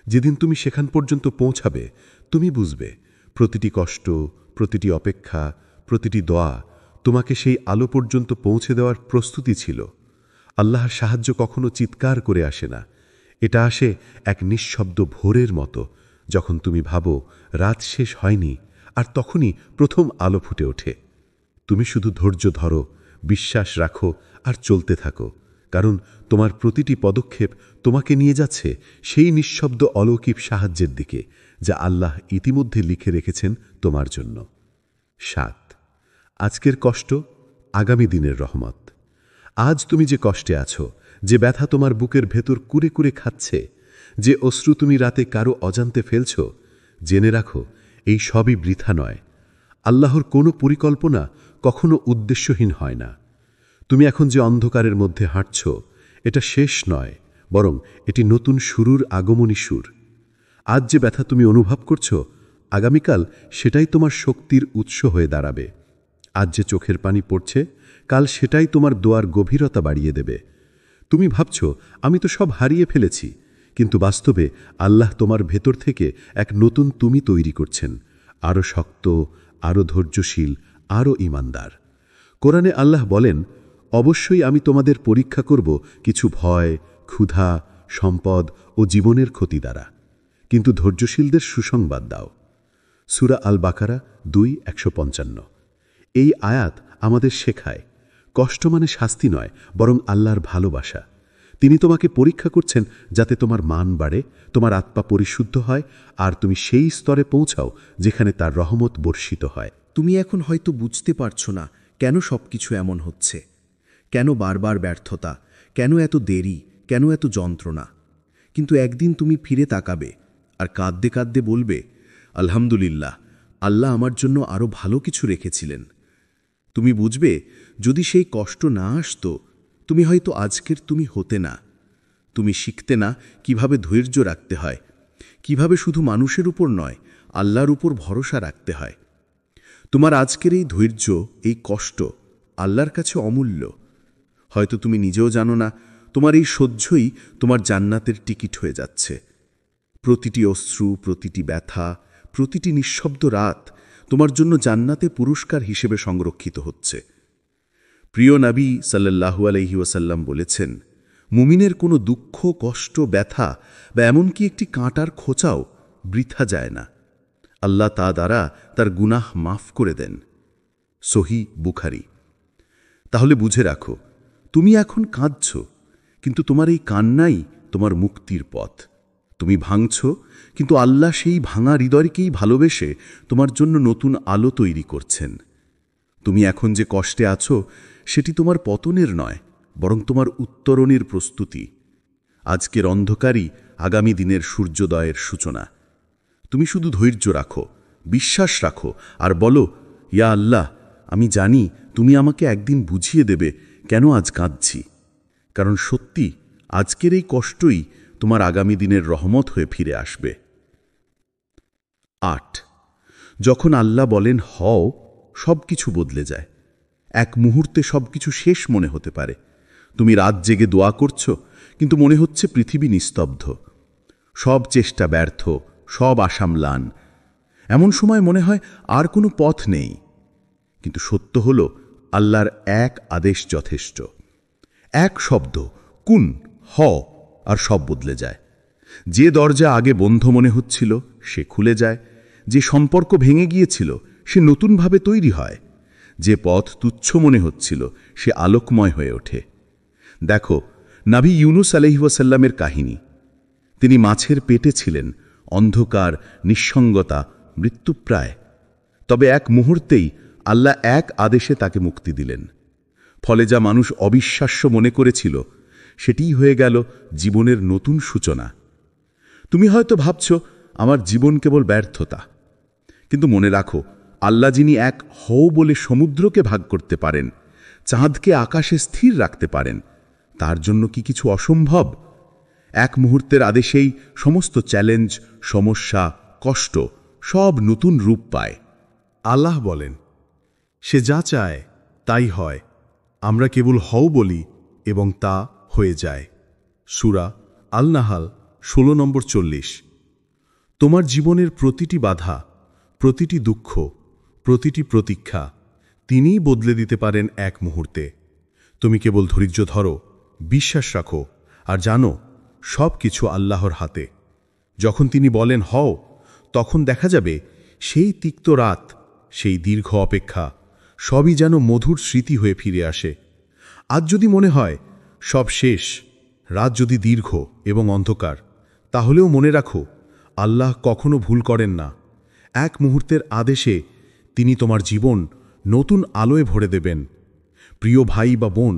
যেদিন তুমি সেখান পর্যন্ত পৌঁছাবে, তুমি বুঝবে প্রতিটি কষ্ট, প্রতিটি অপেক্ষা, প্রতিটি দোয়া তোমাকে সেই আলো পর্যন্ত পৌঁছে দেওয়ার প্রস্তুতি ছিল। আল্লাহর সাহায্য কখনো চিৎকার করে আসে না, এটা আসে এক নিঃশব্দ ভোরের মতো, যখন তুমি ভাবো রাত শেষ হয়নি, আর তখনই প্রথম আলো ফুটে ওঠে। তুমি শুধু ধৈর্য ধরো, বিশ্বাস রাখো আর চলতে থাকো, কারণ তোমার প্রতিটি পদক্ষেপ তোমাকে নিয়ে যাচ্ছে সেই নিঃশব্দ অলৌকিক সাহায্যের দিকে, যা আল্লাহ ইতিমধ্যে লিখে রেখেছেন তোমার জন্য। ৭। আজকের কষ্ট আগামী দিনের রহমত। আজ তুমি যে কষ্টে আছো, যে ব্যথা তোমার বুকের ভেতর কুরে কুরে খাচ্ছে, যে অশ্রু তুমি রাতে কারো অজান্তে ফেলছ, জেনে রাখো এই সবই বৃথা নয়। আল্লাহর কোনো পরিকল্পনা কখনো উদ্দেশ্যহীন হয় না। তুমি এখন যে অন্ধকারের মধ্যে হাঁটছ, এটা শেষ নয়, বরং এটি নতুন শুরুর আগমনী সুর। আজ যে ব্যথা তুমি অনুভব করছো, আগামীকাল সেটাই তোমার শক্তির উৎস হয়ে দাঁড়াবে। আজ যে চোখের পানি পড়ছে, কাল সেটাই তোমার দোয়ার গভীরতা বাড়িয়ে দেবে। তুমি ভাবছ, আমি তো সব হারিয়ে ফেলেছি, কিন্তু বাস্তবে আল্লাহ তোমার ভেতর থেকে এক নতুন তুমি তৈরি করছেন, আরও শক্ত, আরও ধৈর্যশীল, আরও ঈমানদার। কোরআনে আল্লাহ বলেন, অবশ্যই আমি তোমাদের পরীক্ষা করব কিছু ভয়, ক্ষুধা, সম্পদ ও জীবনের ক্ষতি দ্বারা, কিন্তু ধৈর্যশীলদের সুসংবাদ দাও। সূরা আল বাকারা ২:১৫। এই আয়াত আমাদের শেখায়, কষ্ট মানে শাস্তি নয়, বরং আল্লাহর ভালোবাসা। তিনি তোমাকে পরীক্ষা করছেন যাতে তোমার মান বাড়ে, তোমার আত্মা পরিশুদ্ধ হয়, আর তুমি সেই স্তরে পৌঁছাও যেখানে তার রহমত বর্ষিত হয়। তুমি এখন হয়তো বুঝতে পারছো না কেন সবকিছু এমন হচ্ছে, কেন বারবার ব্যর্থতা, কেন এত দেরি, কেন এত যন্ত্রণা। কিন্তু একদিন তুমি ফিরে তাকাবে আর কাঁদতে কাঁদতে বলবে, আলহামদুলিল্লাহ, আল্লাহ আমার জন্য আরও ভালো কিছু রেখেছিলেন। তুমি বুঝবে, যদি সেই কষ্ট না আসতো, তুমি হয়তো আজকের তুমি হতে না। তুমি শিখতে না কিভাবে ধৈর্য রাখতে হয়, কিভাবে শুধু মানুষের উপর নয়, আল্লাহর উপর ভরসা রাখতে হয়। তোমার আজকের এই ধৈর্য, এই কষ্ট আল্লাহর কাছে অমূল্য। হয়তো তুমি নিজেও জানো না, তোমার এই সহ্যই তোমার জান্নাতের টিকিট হয়ে যাচ্ছে। প্রতিটি অশ্রু, প্রতিটি ব্যথা, প্রতিটি নিঃশব্দ রাত তোমার জন্য জান্নাতে পুরস্কার হিসেবে সংরক্ষিত হচ্ছে। প্রিয় নবী সাল্লাল্লাহু আলাইহি ওয়াসাল্লাম বলেছেন, মুমিনের কোনো দুঃখ, কষ্ট, ব্যথা বা এমনকি একটি কাঁটার খোঁচাও বৃথা যায় না। আল্লাহ তা দ্বারা তার গুনাহ মাফ করে দেন। সহিহ বুখারী। তাহলে বুঝে রাখো, তুমি এখন কাঁদছ, কিন্তু তোমার এই কান্নাই তোমার মুক্তির পথ। তুমি ভাঙছ, কিন্তু আল্লাহ সেই ভাঙা হৃদয়কেই ভালোবেসে তোমার জন্য নতুন আলো তৈরি করছেন। তুমি এখন যে কষ্টে আছো, সেটি তোমার পতনের নয়, বরং তোমার উত্তরণের প্রস্তুতি। আজকের অন্ধকারই আগামী দিনের সূর্যোদয়ের সূচনা। তুমি শুধু ধৈর্য রাখো, বিশ্বাস রাখো, আর বলো, ইয়া আল্লাহ, আমি জানি তুমি আমাকে একদিন বুঝিয়ে দেবে কেন আজ কাঁদছি। কারণ সত্যি আজকের এই কষ্টই তোমার আগামী দিনের রহমত হয়ে ফিরে আসবে। ৮। যখন আল্লাহ বলেন হও, সব কিছু বদলে যায়। এক মুহূর্তে সব কিছু শেষ মনে হতে পারে। তুমি রাত জেগে দোয়া করছো, কিন্তু মনে হচ্ছে পৃথিবী নিস্তব্ধ। সব চেষ্টা ব্যর্থ, সব আশা ম্লান। এমন সময় মনে হয় আর কোনো পথ নেই। কিন্তু সত্য হল, আল্লাহর এক আদেশ যথেষ্ট। এক শব্দ, কুন, হ, আর সব বদলে যায়। যে দরজা আগে বন্ধ মনে হচ্ছিল, সে খুলে যায়। যে সম্পর্ক ভেঙে গিয়েছিল, সে নতুনভাবে তৈরি হয়। যে পথ তুচ্ছ মনে হচ্ছিল, সে আলোকময় হয়ে ওঠে। দেখো, নবী ইউনুস আলাইহিস সালামের কাহিনী। তিনি মাছের পেটে ছিলেন, অন্ধকার, নিঃসঙ্গতা, মৃত্যুপ্রায়। তবে এক মুহূর্তেই আল্লাহ এক আদেশে তাকে মুক্তি দিলেন। ফলে যা মানুষ অবিশ্বাস্য মনে করেছিল, সেটিই হয়ে গেল জীবনের নতুন সূচনা। তুমি হয়তো ভাবছ, আমার জীবন কেবল ব্যর্থতা। কিন্তু মনে রাখো, আল্লাহ যিনি এক হও বলে সমুদ্রকে ভাগ করতে পারেন, চাঁদকে আকাশে স্থির রাখতে পারেন, তার জন্য কি কিছু অসম্ভব? এক মুহূর্তের আদেশেই সমস্ত চ্যালেঞ্জ, সমস্যা, কষ্ট সব নতুন রূপ পায়। আল্লাহ বলেন, সে যা চায় তাই হয়। আমরা কেবল হও বলি এবং তা হয়ে যায়। সূরা আল-নাহাল 16 নম্বর 40। তোমার জীবনের প্রতিটি বাধা, প্রতিটি দুঃখ, প্রতিটি প্রতীক্ষা তিনিই বদলে দিতে পারেন এক মুহূর্তে। তুমি কেবল ধৈর্য ধরো, বিশ্বাস রাখো, আর জানো সব কিছু আল্লাহর হাতে। যখন তিনি বলেন হও, তখন দেখা যাবে সেই তিক্ত রাত, সেই দীর্ঘ অপেক্ষা সবই যেন মধুর স্মৃতি হয়ে ফিরে আসে। আজ যদি মনে হয় সব শেষ, রাত যদি দীর্ঘ এবং অন্ধকার, তাহলেও মনে রাখো, আল্লাহ কখনো ভুল করেন না। এক মুহূর্তের আদেশে তিনি তোমার জীবন নতুন আলোয় ভরে দেবেন। প্রিয় ভাই বা বোন,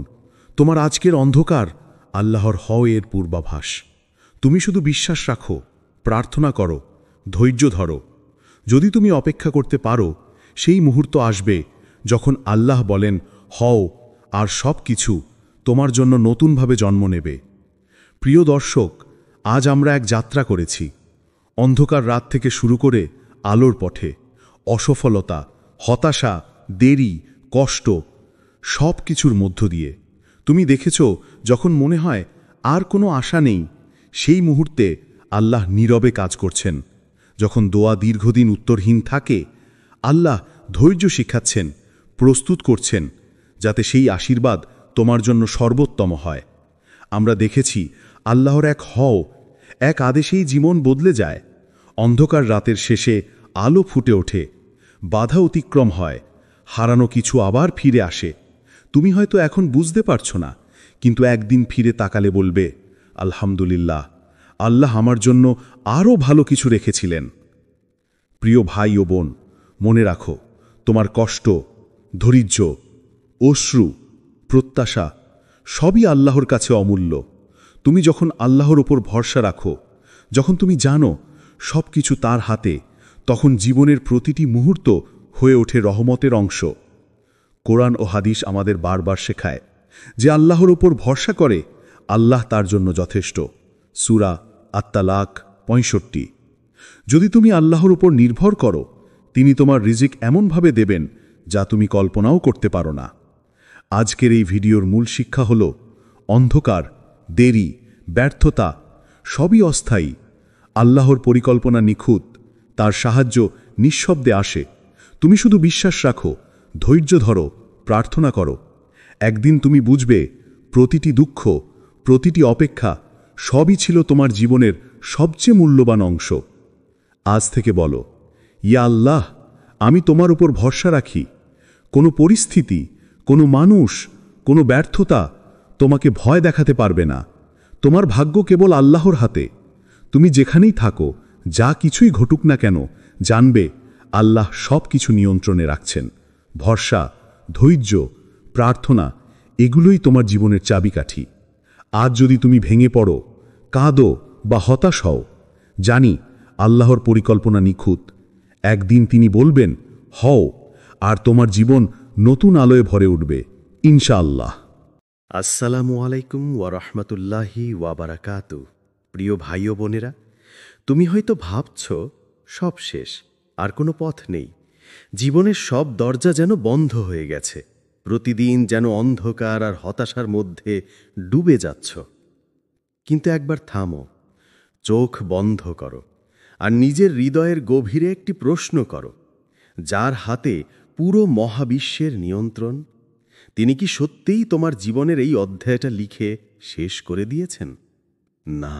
তোমার আজকের অন্ধকার আল্লাহর হও এর পূর্বাভাস। তুমি শুধু বিশ্বাস রাখো, প্রার্থনা করো, ধৈর্য ধরো। যদি তুমি অপেক্ষা করতে পারো, সেই মুহূর্ত আসবে যখন আল্লাহ বলেন হও, আর সব কিছু তোমার জন্য নতুনভাবে জন্ম নেবে। প্রিয় দর্শক, আজ আমরা এক যাত্রা করেছি, অন্ধকার রাত থেকে শুরু করে আলোর পথে। অসফলতা, হতাশা, দেরি, কষ্ট সব কিছুর মধ্য দিয়ে তুমি দেখেছ, যখন মনে হয় আর কোনো আশা নেই, সেই মুহূর্তে আল্লাহ নীরবে কাজ করছেন। যখন দোয়া দীর্ঘদিন উত্তরহীন থাকে, আল্লাহ ধৈর্য শিখাচ্ছেন, প্রস্তুত করছেন, যাতে সেই আশীর্বাদ তোমার জন্য সর্বোত্তম হয়। আমরা দেখেছি আল্লাহর এক হও, এক আদেশেই জীবন বদলে যায়। অন্ধকার রাতের শেষে আলো ফুটে ওঠে, বাধা অতিক্রম হয়, হারানো কিছু আবার ফিরে আসে। তুমি হয়তো এখন বুঝতে পারছো না, কিন্তু একদিন ফিরে তাকালে বলবে, আলহামদুলিল্লাহ, আল্লাহ আমার জন্য আরও ভালো কিছু রেখেছিলেন। প্রিয় ভাই ও বোন, মনে রাখো, তোমার কষ্ট, ধৈর্য, অশ্রু, প্রত্যাশা সবই আল্লাহর কাছে অমূল্য। তুমি যখন আল্লাহর ওপর ভরসা রাখো, যখন তুমি জানো সব কিছু তার হাতে, তখন জীবনের প্রতিটি মুহূর্ত হয়ে ওঠে রহমতের অংশ। কোরআন ও হাদিস আমাদের বারবার শেখায় যে আল্লাহর ওপর ভরসা করে আল্লাহ তার জন্য যথেষ্ট। সূরা আত-তালাক 65। যদি তুমি আল্লাহর উপর নির্ভর করো, তিনি তোমার রিজিক এমনভাবে দেবেন যা তুমি কল্পনাও করতে পারো না। আজকের এই ভিডিওর মূল শিক্ষা হল, অন্ধকার, দেরি, ব্যর্থতা সবই অস্থায়ী। আল্লাহর পরিকল্পনা নিখুঁত, তার সাহায্য নিঃশব্দে আসে। তুমি শুধু বিশ্বাস রাখো, ধৈর্য ধরো, প্রার্থনা করো। একদিন তুমি বুঝবে, প্রতিটি দুঃখ, প্রতিটি অপেক্ষা সবই ছিল তোমার জীবনের সবচেয়ে মূল্যবান অংশ। আজ থেকে বলো, ইয়া আল্লাহ, আমি তোমার উপর ভরসা রাখি। কোনো পরিস্থিতি, কোনো মানুষ, কোনো ব্যর্থতা তোমাকে ভয় দেখাতে পারবে না। তোমার ভাগ্য কেবল আল্লাহর হাতে। তুমি যেখানেই থাকো, যা কিছুই ঘটুক না কেন, জানবে আল্লাহ সব কিছু নিয়ন্ত্রণে রাখছেন। ভরসা, ধৈর্য, প্রার্থনা এগুলোই তোমার জীবনের চাবিকাঠি। আজ যদি তুমি ভেঙে পড়ো, কাঁদো বা হতাশ হও, জানি আল্লাহর পরিকল্পনা নিখুঁত। একদিন তিনি বলবেন হও, আর তোমার জীবন নতুন আলোয় ভরে উঠবে, ইনশাআল্লাহ। আসসালামু আলাইকুম ওয়ারহমতুল্লাহি ওয়াবারাকাতু। প্রিয় ভাই ও বোনেরা, তুমি হয়তো ভাবছ সব শেষ, আর কোনো পথ নেই। জীবনের সব দরজা যেন বন্ধ হয়ে গেছে, প্রতিদিন যেন অন্ধকার আর হতাশার মধ্যে ডুবে যাচ্ছ। কিন্তু একবার থামো, চোখ বন্ধ করো, আর নিজের হৃদয়ের গভীরে একটি প্রশ্ন করো, যার হাতে পুরো মহাবিশ্বের নিয়ন্ত্রণ, তিনি কি সত্যিই তোমার জীবনের এই অধ্যায়টা লিখে শেষ করে দিয়েছেন? না,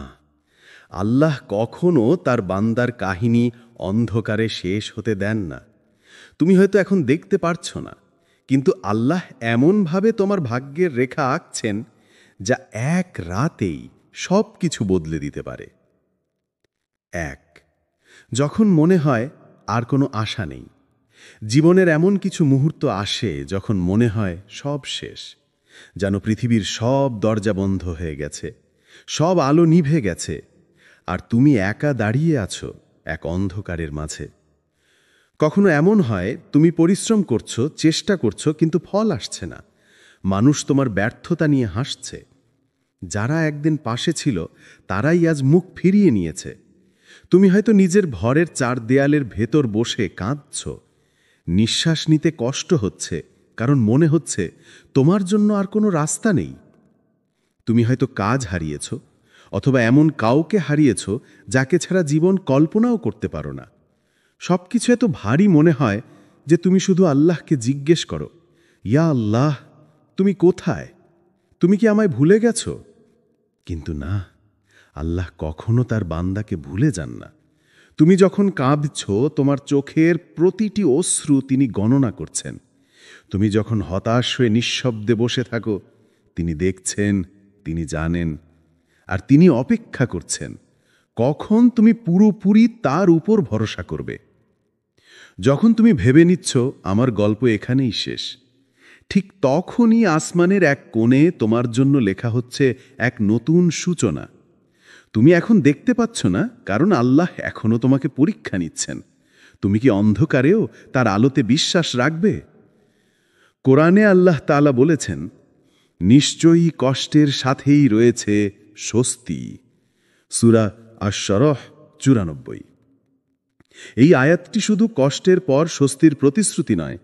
আল্লাহ কখনো তার বান্দার কাহিনী অন্ধকারে শেষ হতে দেন না। তুমি হয়তো এখন দেখতে পারছ না, কিন্তু আল্লাহ এমনভাবে তোমার ভাগ্যের রেখা আঁকছেন, যা এক রাতেই সব কিছু বদলে দিতে পারে। 1. যখন মনে হয় আর কোনো আশা নেই, জীবনের এমন কিছু মুহূর্ত আসে যখন মনে হয় সব শেষ, যেন পৃথিবীর সব দরজা বন্ধ হয়ে গেছে, সব আলো নিভে গেছে, আর তুমি একা দাঁড়িয়ে আছো এক অন্ধকারের মাঝে। কখনো এমন হয় তুমি পরিশ্রম করছো, চেষ্টা করছো, কিন্তু ফল আসছে না। মানুষ তোমার ব্যর্থতা নিয়ে হাসছে। যারা একদিন পাশে ছিল তারাই আজ মুখ ফিরিয়ে নিয়েছে। তুমি হয়তো নিজের ঘরের 4 দেয়ালের ভেতর বসে কাঁদছ। নিঃশ্বাস নিতে কষ্ট হচ্ছে, কারণ মনে হচ্ছে তোমার জন্য আর কোনো রাস্তা নেই। তুমি হয়তো কাজ হারিয়েছ, অথবা এমন কাউকে হারিয়েছ যাকে ছাড়া জীবন কল্পনাও করতে পারো না। সবকিছু এত ভারী মনে হয় যে তুমি শুধু আল্লাহকে জিজ্ঞেস করো, ইয়া আল্লাহ, তুমি কোথায়? তুমি কি আমায় ভুলে গেছো? কিন্তু না, আল্লাহ কখনো তার বান্দাকে ভুলে যান না। তুমি যখন কাঁদছ, তোমার চোখের প্রতিটি অশ্রু তিনি গণনা করছেন। তুমি যখন হতাশ হয়ে নিঃশব্দে বসে থাকো, তিনি দেখছেন, তিনি জানেন, আর তিনি অপেক্ষা করছেন কখন তুমি পুরোপুরি তার উপর ভরসা করবে। যখন তুমি ভেবে নিচ্ছ আমার গল্প এখানেই শেষ, ঠিক তখনই আসমানের এক কোণে তোমার জন্য লেখা হচ্ছে এক নতুন সূচনা। তুমি এখন দেখতে পাচ্ছ না, কারণ আল্লাহ এখনো তোমাকে পরীক্ষা নিচ্ছেন। তুমি কি অন্ধকারেও তার আলোতে বিশ্বাস রাখবে? কোরআনে আল্লাহ তাআলা বলেছেন, নিশ্চয়ই কষ্টের সাথেই রয়েছে স্বস্তি। সূরা আশ-শরহ 94। এই আয়াতটি শুধু কষ্টের পর স্বস্তির প্রতিশ্রুতি নয়,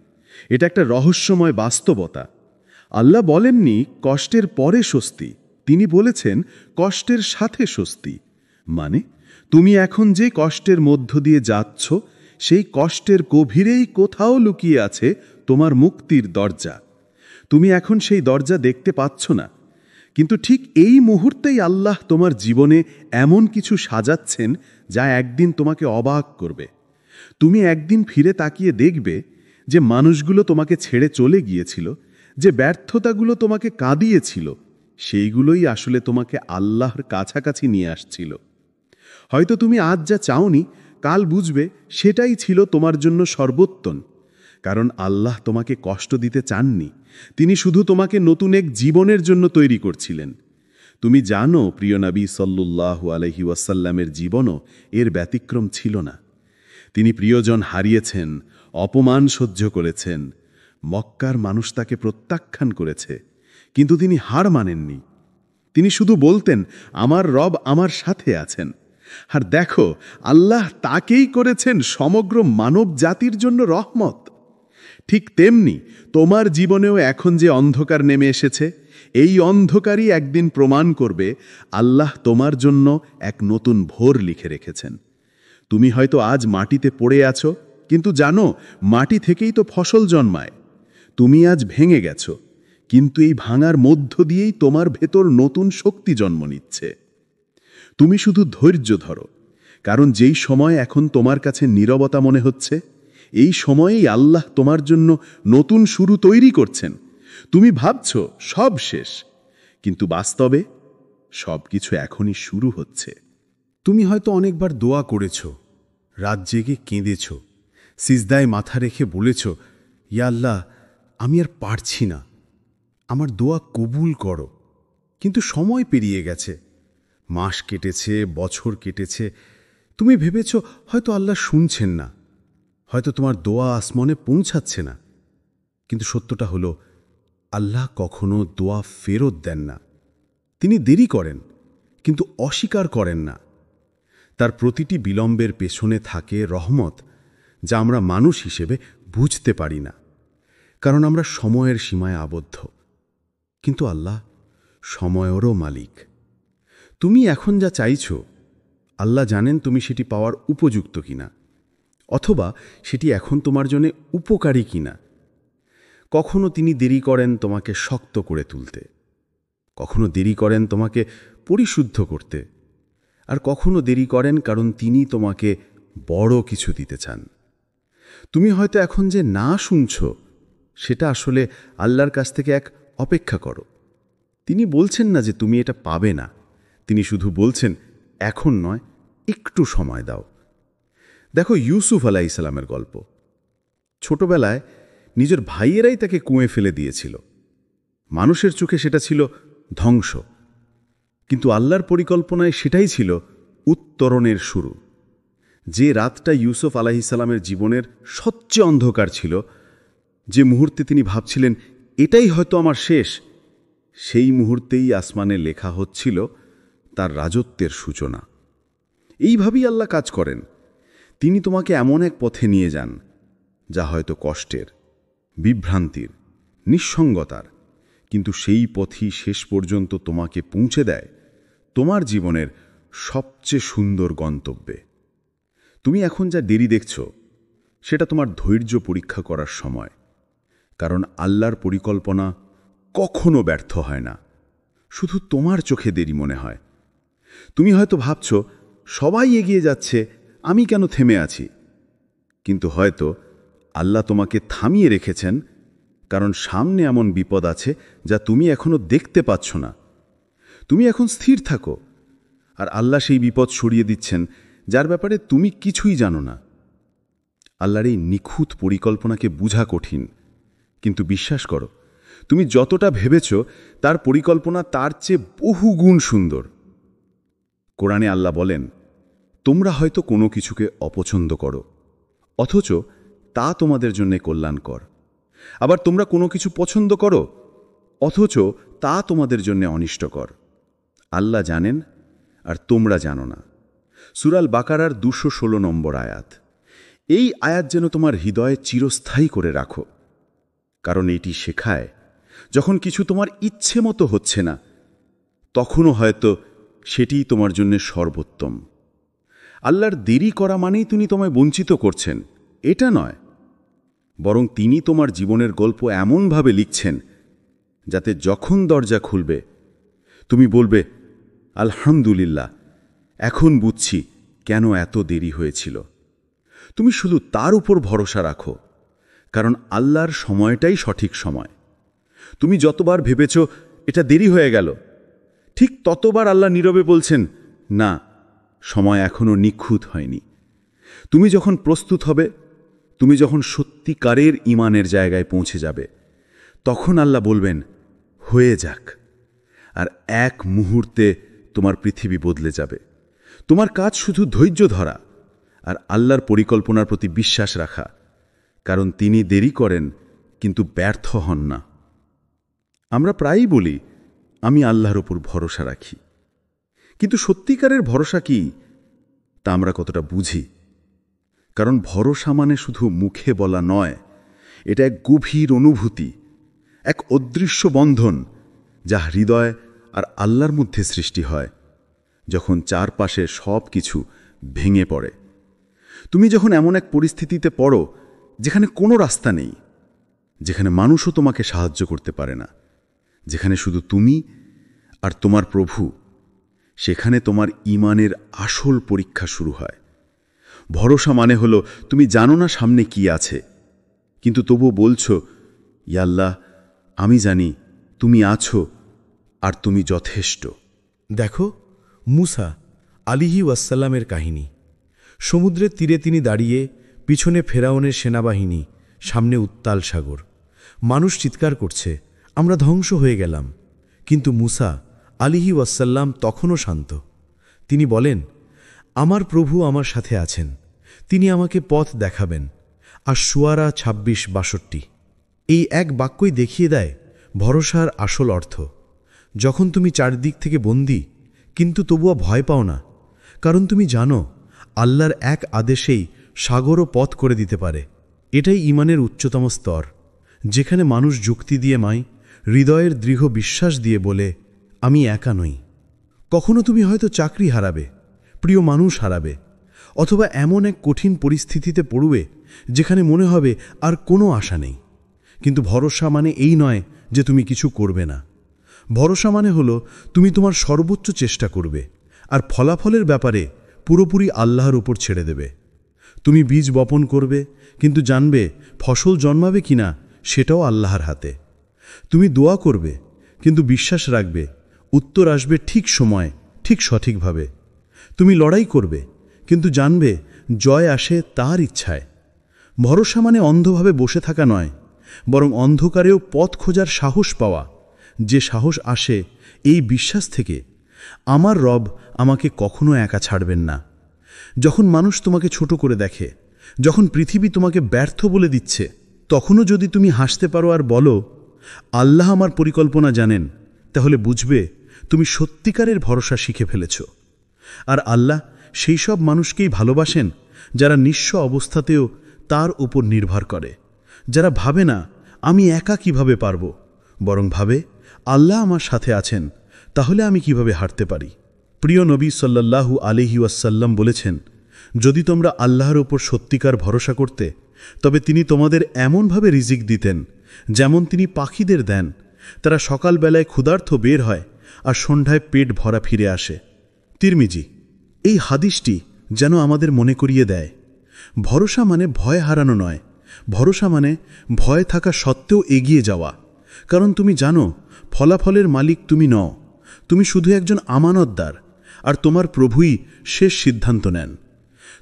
এটা একটা রহস্যময় বাস্তবতা। আল্লাহ বলেননি কষ্টের পরে স্বস্তি, তিনি বলেছেন কষ্টের সাথে স্বস্তি। মানে তুমি এখন যে কষ্টের মধ্য দিয়ে যাচ্ছ, সেই কষ্টের গভীরেই কোথাও লুকিয়ে আছে তোমার মুক্তির দরজা। তুমি এখন সেই দরজা দেখতে পাচ্ছ না, কিন্তু ঠিক এই মুহূর্তেই আল্লাহ তোমার জীবনে এমন কিছু সাজাচ্ছেন যা একদিন তোমাকে অবাক করবে। তুমি একদিন ফিরে তাকিয়ে দেখবে যে মানুষগুলো তোমাকে ছেড়ে চলে গিয়েছিল, যে ব্যর্থতাগুলো তোমাকে কাঁদিয়েছিল, সেইগুলোই আসলে তোমাকে আল্লাহর কাছাকাছি নিয়ে আসছিল। হয়তো তুমি আজ যা চাওনি, কাল বুঝবে সেটাই ছিল তোমার জন্য সর্বোত্তম। কারণ আল্লাহ তোমাকে কষ্ট দিতে চাননি, তিনি শুধু তোমাকে নতুন এক জীবনের জন্য তৈরি করছিলেন। তুমি জানো প্রিয় নবী সাল্লাল্লাহু আলাইহি ওয়াসাল্লামের জীবনও এর ব্যতিক্রম ছিল না। তিনি প্রিয়জন হারিয়েছেন, অপমান সহ্য করেছেন, মক্কার মানুষ তাকে প্রত্যাখ্যান করেছে, কিন্তু তিনি হার মানেননি। তিনি শুধু বলতেন, আমার রব আমার সাথে আছেন। আর দেখো, আল্লাহ তাকেই করেছেন সমগ্র মানব জাতির জন্য রহমত। ঠিক তেমনি তোমার জীবনেও এখন যে অন্ধকার নেমে এসেছে, এই অন্ধকারই একদিন প্রমাণ করবে আল্লাহ তোমার জন্য এক নতুন ভোর লিখে রেখেছেন। তুমি হয়তো আজ মাটিতে পড়ে আছো, কিন্তু জানো মাটি থেকেই তো ফসল জন্মায়। তুমি আজ ভেঙে গেছো, কিন্তু এই ভাঙার মধ্য দিয়েই তোমার ভেতর নতুন শক্তি জন্ম নিচ্ছে। তুমি শুধু ধৈর্য ধরো, কারণ যেই সময় এখন তোমার কাছে নীরবতা মনে হচ্ছে, এই সময়েই আল্লাহ তোমার জন্য নতুন শুরু তৈরি করছেন। তুমি ভাবছো সব শেষ, কিন্তু বাস্তবে সবকিছু এখনই শুরু হচ্ছে। তুমি হয়তো অনেকবার দোয়া করেছ, রাত জেগে কেঁদেছ, সিজদায় মাথা রেখে বলেছ, ইয়া আল্লাহ, আমি আর পারছি না, আমার দোয়া কবুল করো। কিন্তু সময় পেরিয়ে গেছে, মাস কেটেছে, বছর কেটেছে। তুমি ভেবেছ হয়তো আল্লাহ শুনছেন না, হয়তো তোমার দোয়া আসমানে পৌঁছাচ্ছে না। কিন্তু সত্যটা হলো, আল্লাহ কখনো দোয়া ফেরত দেন না। তিনি দেরি করেন, কিন্তু অস্বীকার করেন না। তার প্রতিটি বিলম্বের পেছনে থাকে রহমত, যা আমরা মানুষ হিসেবে বুঝতে পারি না, কারণ আমরা সময়ের সীমায় আবদ্ধ। কিন্তু আল্লাহ সময়েরও মালিক। তুমি এখন যা চাইছ, আল্লাহ জানেন তুমি সেটি পাওয়ার উপযুক্ত কিনা, অথবা সেটি এখন তোমার জন্য উপকারী কিনা। কখনো তিনি দেরি করেন তোমাকে শক্ত করে তুলতে, কখনো দেরি করেন তোমাকে পরিশুদ্ধ করতে, আর কখনো দেরি করেন কারণ তিনি তোমাকে বড় কিছু দিতে চান। তুমি হয়তো এখন যে না শুনছ, সেটা আসলে আল্লাহর কাছ থেকে এক অপেক্ষা করো। তিনি বলছেন না যে তুমি এটা পাবে না, তিনি শুধু বলছেন এখন নয়, একটু সময় দাও। দেখো ইউসুফ আলাইহিসসালামের গল্প। ছোটবেলায় নিজের ভাইয়েরাই তাকে কুঁয়ে ফেলে দিয়েছিল। মানুষের চোখে সেটা ছিল ধ্বংস, কিন্তু আল্লাহর পরিকল্পনায় সেটাই ছিল উত্তরণের শুরু। যে রাতটা ইউসুফ আলাইহিসসালামের জীবনের সবচেয়ে অন্ধকার ছিল, যে মুহূর্তে তিনি ভাবছিলেন এটাই হয়তো আমার শেষ, সেই মুহূর্তেই আসমানে লেখা হচ্ছিল তার রাজত্বের সূচনা। এইভাবেই আল্লাহ কাজ করেন। তিনি তোমাকে এমন এক পথে নিয়ে যান যা হয়তো কষ্টের, বিভ্রান্তির, নিঃসঙ্গতার, কিন্তু সেই পথই শেষ পর্যন্ত তোমাকে পৌঁছে দেয় তোমার জীবনের সবচেয়ে সুন্দর গন্তব্যে। তুমি এখন যা দেরি দেখছ, সেটা তোমার ধৈর্য পরীক্ষা করার সময়। কারণ আল্লাহর পরিকল্পনা কখনো ব্যর্থ হয় না, শুধু তোমার চোখে দেরি মনে হয়। তুমি হয়তো ভাবছ সবাই এগিয়ে যাচ্ছে, আমি কেন থেমে আছি? কিন্তু হয়তো আল্লাহ তোমাকে থামিয়ে রেখেছেন, কারণ সামনে এমন বিপদ আছে যা তুমি এখনো দেখতে পাচ্ছ না। তুমি এখন স্থির থাকো, আর আল্লাহ সেই বিপদ সরিয়ে দিচ্ছেন যার ব্যাপারে তুমি কিছুই জানো না। আল্লাহর এই নিখুঁত পরিকল্পনাকে বোঝা কঠিন, কিন্তু বিশ্বাস করো, তুমি যতটা ভেবেছ তার পরিকল্পনা তার চেয়ে বহু গুণ সুন্দর। কোরআনে আল্লাহ বলেন, তোমরা হয়তো কোনো কিছুকে অপছন্দ করো, অথচ তা তোমাদের জন্য কল্যাণকর। আবার তোমরা কোনো কিছু পছন্দ করো, অথচ তা তোমাদের জন্য অনিষ্টকর। আল্লাহ জানেন আর তোমরা জানো না। সূরা আল বাকারার 216 নম্বর আয়াত। এই আয়াত যেন তোমার হৃদয়ে চিরস্থায়ী করে রাখো, কারণ এটি শেখায় যখন কিছু তোমার ইচ্ছে মতো হচ্ছে না, তখনও হয়তো সেটিই তোমার জন্য সর্বোত্তম। আল্লাহর দেরি করা মানেই তিনি তোমায় বঞ্চিত করছেন, এটা নয়, বরং তিনি তোমার জীবনের গল্প এমনভাবে লিখছেন যাতে যখন দরজা খুলবে তুমি বলবে, আলহামদুলিল্লাহ, এখন বুঝছি কেন এত দেরি হয়েছিল। তুমি শুধু তার উপর ভরসা রাখো, কারণ আল্লাহর সময়টাই সঠিক সময়। তুমি যতবার ভেবেছ এটা দেরি হয়ে গেল, ঠিক ততবার আল্লাহ নীরবে বলছেন, না, সময় এখনো নিখুঁত হয়নি। তুমি যখন প্রস্তুত হবে, তুমি যখন সত্যিকারের ঈমানের জায়গায় পৌঁছে যাবে, তখন আল্লাহ বলবেন, হয়ে যাক। আর এক মুহূর্তে তোমার পৃথিবী বদলে যাবে। তোমার কাজ শুধু ধৈর্য ধরা আর আল্লাহর পরিকল্পনার প্রতি বিশ্বাস রাখা, কারণ তিনি দেরি করেন কিন্তু ব্যর্থ হন না। আমরা প্রায়ই বলি, আমি আল্লাহর উপর ভরসা রাখি, কিন্তু সত্যিকারের ভরসা কি তা আমরা কতটা বুঝি? কারণ ভরসা মানে শুধু মুখে বলা নয়, এটা এক গভীর অনুভূতি, এক অদৃশ্য বন্ধন যা হৃদয় আর আল্লাহর মধ্যে সৃষ্টি হয় যখন চারপাশে সব কিছু ভেঙে পড়ে। তুমি যখন এমন এক পরিস্থিতিতে পড়ো যেখানে কোনো রাস্তা নেই, যেখানে মানুষও তোমাকে সাহায্য করতে পারে না, যেখানে শুধু তুমি আর তোমার প্রভু, সেখানে তোমার ঈমানের আসল পরীক্ষা শুরু হয়। ভরসা মানে হলো তুমি জানো না সামনে কি আছে, কিন্তু তবুও বলছো, ইয়া আল্লাহ, আমি জানি তুমি আছো আর তুমি যথেষ্ট। দেখো মুসা আলিহি ওয়াসাল্লামের কাহিনী। সমুদ্রের তীরে তিনি দাঁড়িয়ে, পিছনে ফেরাউনের সেনাবাহিনী, সামনে উত্তাল সাগর। মানুষ চিৎকার করছে, আমরা ধ্বংস হয়ে গেলাম। কিন্তু মুসা আলিহি ওয়াসাল্লাম তখনও শান্ত। তিনি বলেন, আমার প্রভু আমার সাথে আছেন, তিনি আমাকে পথ দেখাবেন। আর শুয়ারা 26-62 এই এক বাক্যই দেখিয়ে দেয় ভরসার আসল অর্থ। যখন তুমি চারদিক থেকে বন্দী, কিন্তু তবুও ভয় পাও না, কারণ তুমি জানো আল্লাহর এক আদেশেই সাগরও পথ করে দিতে পারে। এটাই ঈমানের উচ্চতম স্তর, যেখানে মানুষ যুক্তি দিয়ে নয়, হৃদয়ের দৃঢ় বিশ্বাস দিয়ে বলে, আমি একা নই। কখনো তুমি হয়তো চাকরি হারাবে, প্রিয় মানুষ হারাবে, অথবা এমন এক কঠিন পরিস্থিতিতে পড়বে যেখানে মনে হবে আর কোনো আশা নেই। কিন্তু ভরসা মানে এই নয় যে তুমি কিছু করবে না। ভরসা মানে হলো তুমি তোমার সর্বোচ্চ চেষ্টা করবে, আর ফলাফলের ব্যাপারে পুরোপুরি আল্লাহর উপর ছেড়ে দেবে। তুমি বীজ বপন করবে, কিন্তু জানবে ফসল জন্মাবে কিনা সেটাও আল্লাহর হাতে। তুমি দোয়া করবে, কিন্তু বিশ্বাস রাখবে উত্তর আসবে ঠিক সময়, ঠিক সঠিকভাবে। তুমি লড়াই করবে, কিন্তু জানবে জয় আসে তার ইচ্ছায়। ভরসা মানে অন্ধভাবে বসে থাকা নয়, বরং অন্ধকারেও পথ খোঁজার সাহস পাওয়া, যে সাহস আসে এই বিশ্বাস থেকে আমার রব আমাকে কখনো একা ছাড়বেন না। যখন মানুষ তোমাকে ছোট করে দেখে, যখন পৃথিবী তোমাকে ব্যর্থ বলে দিচ্ছে, তখনও যদি তুমি হাসতে পারো আর বলো আল্লাহ আমার পরিকল্পনা জানেন, তাহলে বুঝবে তুমি সত্যিকারের ভরসা শিখে ফেলেছ। আর আল্লাহ সেই সব মানুষকেই ভালোবাসেন যারা নিঃস্ব অবস্থাতেও তার উপর নির্ভর করে, যারা ভাবে না আমি একা কিভাবে পারব, বরং ভাবে আল্লাহ আমার সাথে আছেন, তাহলে আমি কিভাবে হারতে পারি। প্রিয় নবী সাল্লাল্লাহু আলাইহি ওয়াসাল্লাম বলেছেন, যদি তোমরা আল্লাহর উপর সত্যিকার ভরসা করতে, তবে তিনি তোমাদের এমনভাবে রিজিক দিতেন যেমন তিনি পাখিদের দেন। তারা সকালবেলায় ক্ষুধার্ত বের হয় আর সন্ধ্যায় পেট ভরা ফিরে আসে। তিরমিজি। এই হাদিসটি যেন আমাদের মনে করিয়ে দেয়, ভরসা মানে ভয় হারানো নয়, ভরসা মানে ভয় থাকা সত্ত্বেও এগিয়ে যাওয়া। কারণ তুমি জানো ফলাফলের মালিক তুমি নও, তুমি শুধু একজন আমানতদার, আর তোমার প্রভুই শেষ সিদ্ধান্ত নেন।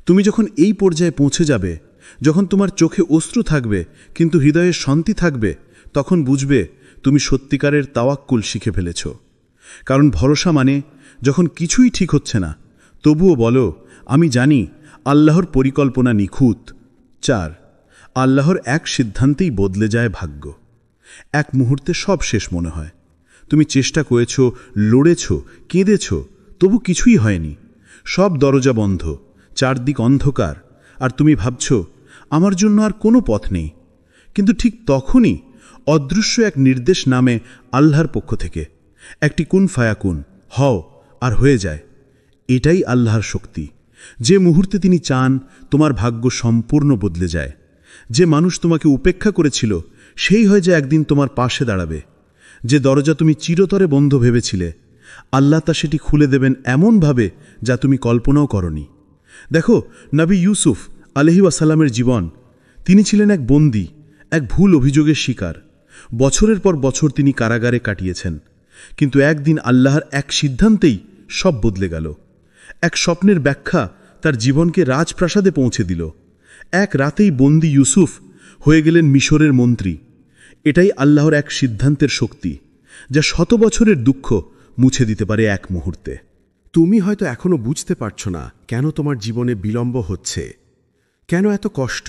তুমি যখন এই পর্যায়ে পৌঁছে যাবে, যখন তোমার চোখে অশ্রু থাকবে কিন্তু হৃদয়ে শান্তি থাকবে, তখন বুঝবে তুমি সত্যিকারের তাওয়াক্কুল শিখে ফেলেছ। কারণ ভরসা মানে যখন কিছুই ঠিক হচ্ছে না, তবুও বলো আমি জানি আল্লাহর পরিকল্পনা নিখুঁত। 4, আল্লাহর এক সিদ্ধান্তেই বদলে যায় ভাগ্য। এক মুহূর্তে সব শেষ মনে হয়। তুমি চেষ্টা করেছ, লড়েছ, কেঁদেছ, তবু কিছুই হয়নি। সব দরজা বন্ধ, চারদিক অন্ধকার, আর তুমি ভাবছ আমার জন্য আর কোনো পথ নেই। কিন্তু ঠিক তখনই অদৃশ্য এক নির্দেশ নামে আল্লাহর পক্ষ থেকে, একটি কুন ফায়াকুন, হও, আর হয়ে যায়। এটাই আল্লাহর শক্তি। যে মুহূর্তে তিনি চান, তোমার ভাগ্য সম্পূর্ণ বদলে যায়। যে মানুষ তোমাকে উপেক্ষা করেছিল, সেই হয় যে একদিন তোমার পাশে দাঁড়াবে। যে দরজা তুমি চিরতরে বন্ধ ভেবেছিলে, আল্লাহ তা সেটি খুলে দেবেন এমনভাবে যা তুমি কল্পনাও করনি। দেখো নবী ইউসুফ আলাইহি ওয়াসাল্লামের জীবন। তিনি ছিলেন এক বন্দী, এক ভুল অভিযোগের শিকার। বছরের পর বছর তিনি কারাগারে কাটিয়েছেন, কিন্তু একদিন আল্লাহর এক সিদ্ধান্তেই সব বদলে গেল। এক স্বপ্নের ব্যাখ্যা তার জীবনকে রাজপ্রাসাদে পৌঁছে দিল। এক রাতেই বন্দী ইউসুফ হয়ে গেলেন মিশরের মন্ত্রী। এটাই আল্লাহর এক সিদ্ধান্তের শক্তি, যা 100 বছরের দুঃখ মুছে দিতে পারে এক মুহূর্তে। তুমি হয়তো এখনো বুঝতে পারছ না কেন তোমার জীবনে বিলম্ব হচ্ছে, কেন এত কষ্ট,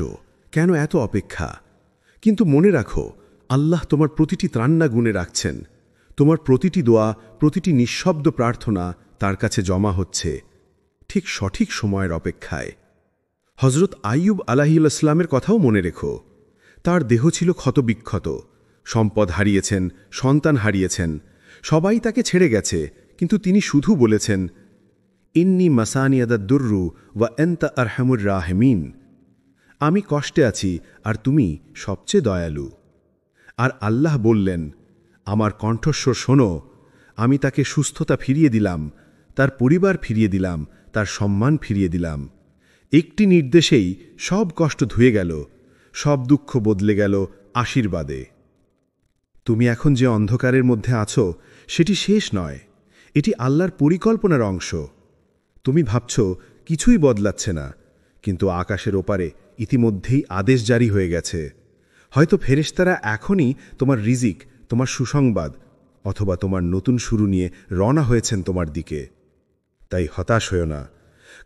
কেন এত অপেক্ষা। কিন্তু মনে রাখো, আল্লাহ তোমার প্রতিটি ত্রান্না গুণে রাখছেন। তোমার প্রতিটি দোয়া, প্রতিটি নিঃশব্দ প্রার্থনা তার কাছে জমা হচ্ছে, ঠিক সঠিক সময়ের অপেক্ষায়। হজরত আইয়ুব আলাইহিসসালামের কথাও মনে রেখো। তার দেহ ছিল ক্ষতবিক্ষত, সম্পদ হারিয়েছেন, সন্তান হারিয়েছেন, সবাই তাকে ছেড়ে গেছে, কিন্তু তিনি শুধু বলেছেন, ইন্নি মাসানিয়াদাদ্দুররু ওয়া আনতা আরহামুর রাহিমিন। আমি কষ্টে আছি আর তুমি সবচেয়ে দয়ালু। আর আল্লাহ বললেন, আমার কণ্ঠস্বর শোনো। আমি তাকে সুস্থতা ফিরিয়ে দিলাম, তার পরিবার ফিরিয়ে দিলাম, তার সম্মান ফিরিয়ে দিলাম। একটি নির্দেশেই সব কষ্ট ধুয়ে গেল, সব দুঃখ বদলে গেল আশীর্বাদে। তুমি এখন যে অন্ধকারের মধ্যে আছো, সেটি শেষ নয়, এটি আল্লাহর পরিকল্পনার অংশ। তুমি ভাবছ কিছুই বদলাচ্ছে না, কিন্তু আকাশের ওপারে ইতিমধ্যেই আদেশ জারি হয়ে গেছে। হয়তো ফেরেশতারা এখনই তোমার রিজিক, তোমার সুসংবাদ অথবা তোমার নতুন শুরু নিয়ে রওনা হয়েছেন তোমার দিকে। তাই হতাশ হয়ো না,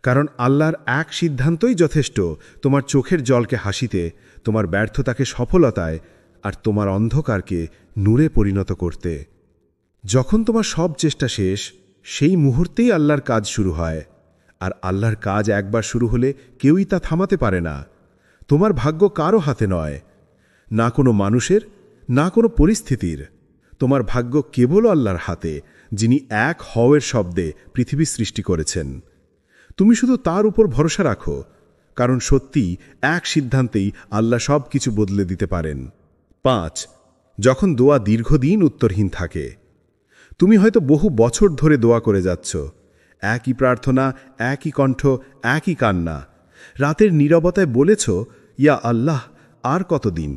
কারণ আল্লাহর এক সিদ্ধান্তই যথেষ্ট তোমার চোখের জলকে হাসিতে, তোমার ব্যর্থতাকে সফলতায়, আর তোমার অন্ধকারকে নূরে পরিণত করতে। যখন তোমার সব চেষ্টা শেষ, সেই মুহূর্তেই আল্লাহর কাজ শুরু হয়। আর আল্লাহর কাজ একবার শুরু হলে কেউই তা থামাতে পারে না। তোমার ভাগ্য কারো হাতে নয়, না কোনো মানুষের, না কোনো পরিস্থিতির। তোমার ভাগ্য কেবল আল্লাহর হাতে, যিনি এক হওয়ের শব্দে পৃথিবী সৃষ্টি করেছেন। তুমি শুধু তার উপর ভরসা রাখো, কারণ সত্যি এক সিদ্ধান্তেই আল্লাহ সব কিছু বদলে দিতে পারেন। 5, যখন দোয়া দীর্ঘদিন উত্তরহীন থাকে। তুমি হয়তো বহু বছর ধরে দোয়া করে যাচ্ছ, একই প্রার্থনা, একই কণ্ঠ, একই কান্না। রাতের নীরবতায় বলেছ, ইয়া আল্লাহ, আর কতদিন?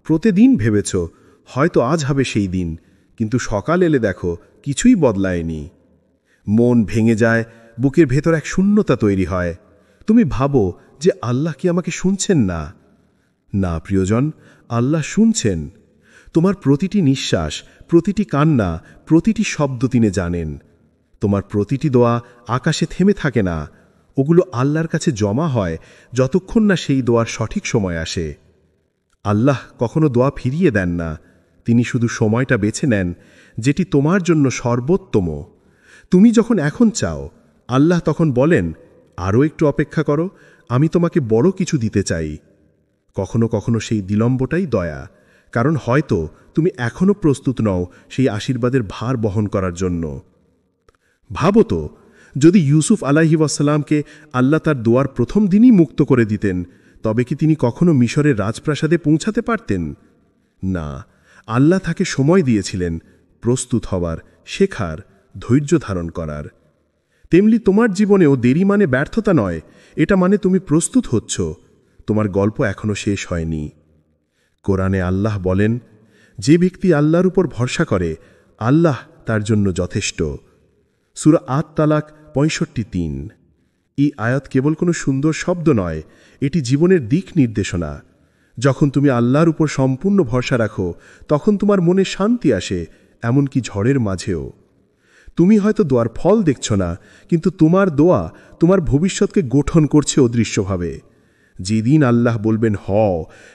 প্রতিদিন ভেবেছ হয়তো আজ হবে সেই দিন, কিন্তু সকাল এলে দেখো কিছুই বদলায়নি। মন ভেঙে যায়, বুকের ভেতর এক শূন্যতা তৈরি হয়। তুমি ভাবো যে আল্লাহ কি আমাকে শুনছেন না? না প্রিয়জন, আল্লাহ শুনছেন। তোমার প্রতিটি নিঃশ্বাস, প্রতিটি কান্না, প্রতিটি শব্দ তিনি জানেন। তোমার প্রতিটি দোয়া আকাশে থেমে থাকে না, ওগুলো আল্লাহর কাছে জমা হয় যতক্ষণ না সেই দোয়ার সঠিক সময় আসে। আল্লাহ কখনো দোয়া ফিরিয়ে দেন না, তিনি শুধু সময়টা বেছে নেন যেটি তোমার জন্য সর্বোত্তম। তুমি যখন এখন চাও, আল্লাহ তখন বলেন, আরও একটু অপেক্ষা করো, আমি তোমাকে বড় কিছু দিতে চাই। কখনো কখনো সেই বিলম্বটাই দয়া, কারণ হয়তো তুমি এখনও প্রস্তুত নও সেই আশীর্বাদের ভার বহন করার জন্য। ভাবো তো, যদি ইউসুফ আলাইহিওয়াসাল্লামকে আল্লাহ তার দোয়ার প্রথম দিনই মুক্ত করে দিতেন, তবে কি তিনি কখনো মিশরের রাজপ্রাসাদে পৌঁছাতে পারতেন? না, আল্লাহ তাকে সময় দিয়েছিলেন প্রস্তুত হওয়ার, শেখার, ধৈর্য ধারণ করার। তেমনি তোমার জীবনেও দেরি মানে ব্যর্থতা নয়, এটা মানে তুমি প্রস্তুত হচ্ছ। তোমার গল্প এখনও শেষ হয়নি। কোরআনে আল্লাহ বলেন, যে ব্যক্তি আল্লাহর উপর ভরসা করে, আল্লাহ তার জন্য যথেষ্ট। সূরা আত-তালাক ৬৫:৩। এই আয়াত কেবল কোনো সুন্দর শব্দ নয়, এটি জীবনের দিক নির্দেশনা। যখন তুমি আল্লাহর উপর সম্পূর্ণ ভরসা রাখো, তখন তোমার মনে শান্তি আসে, এমনকি ঝড়ের মাঝেও। তুমি হয়তো দোয়ার ফল দেখছ না, কিন্তু তোমার দোয়া তোমার ভবিষ্যৎকে গঠন করছে অদৃশ্যভাবে। যেদিন আল্লাহ বলবেন হ,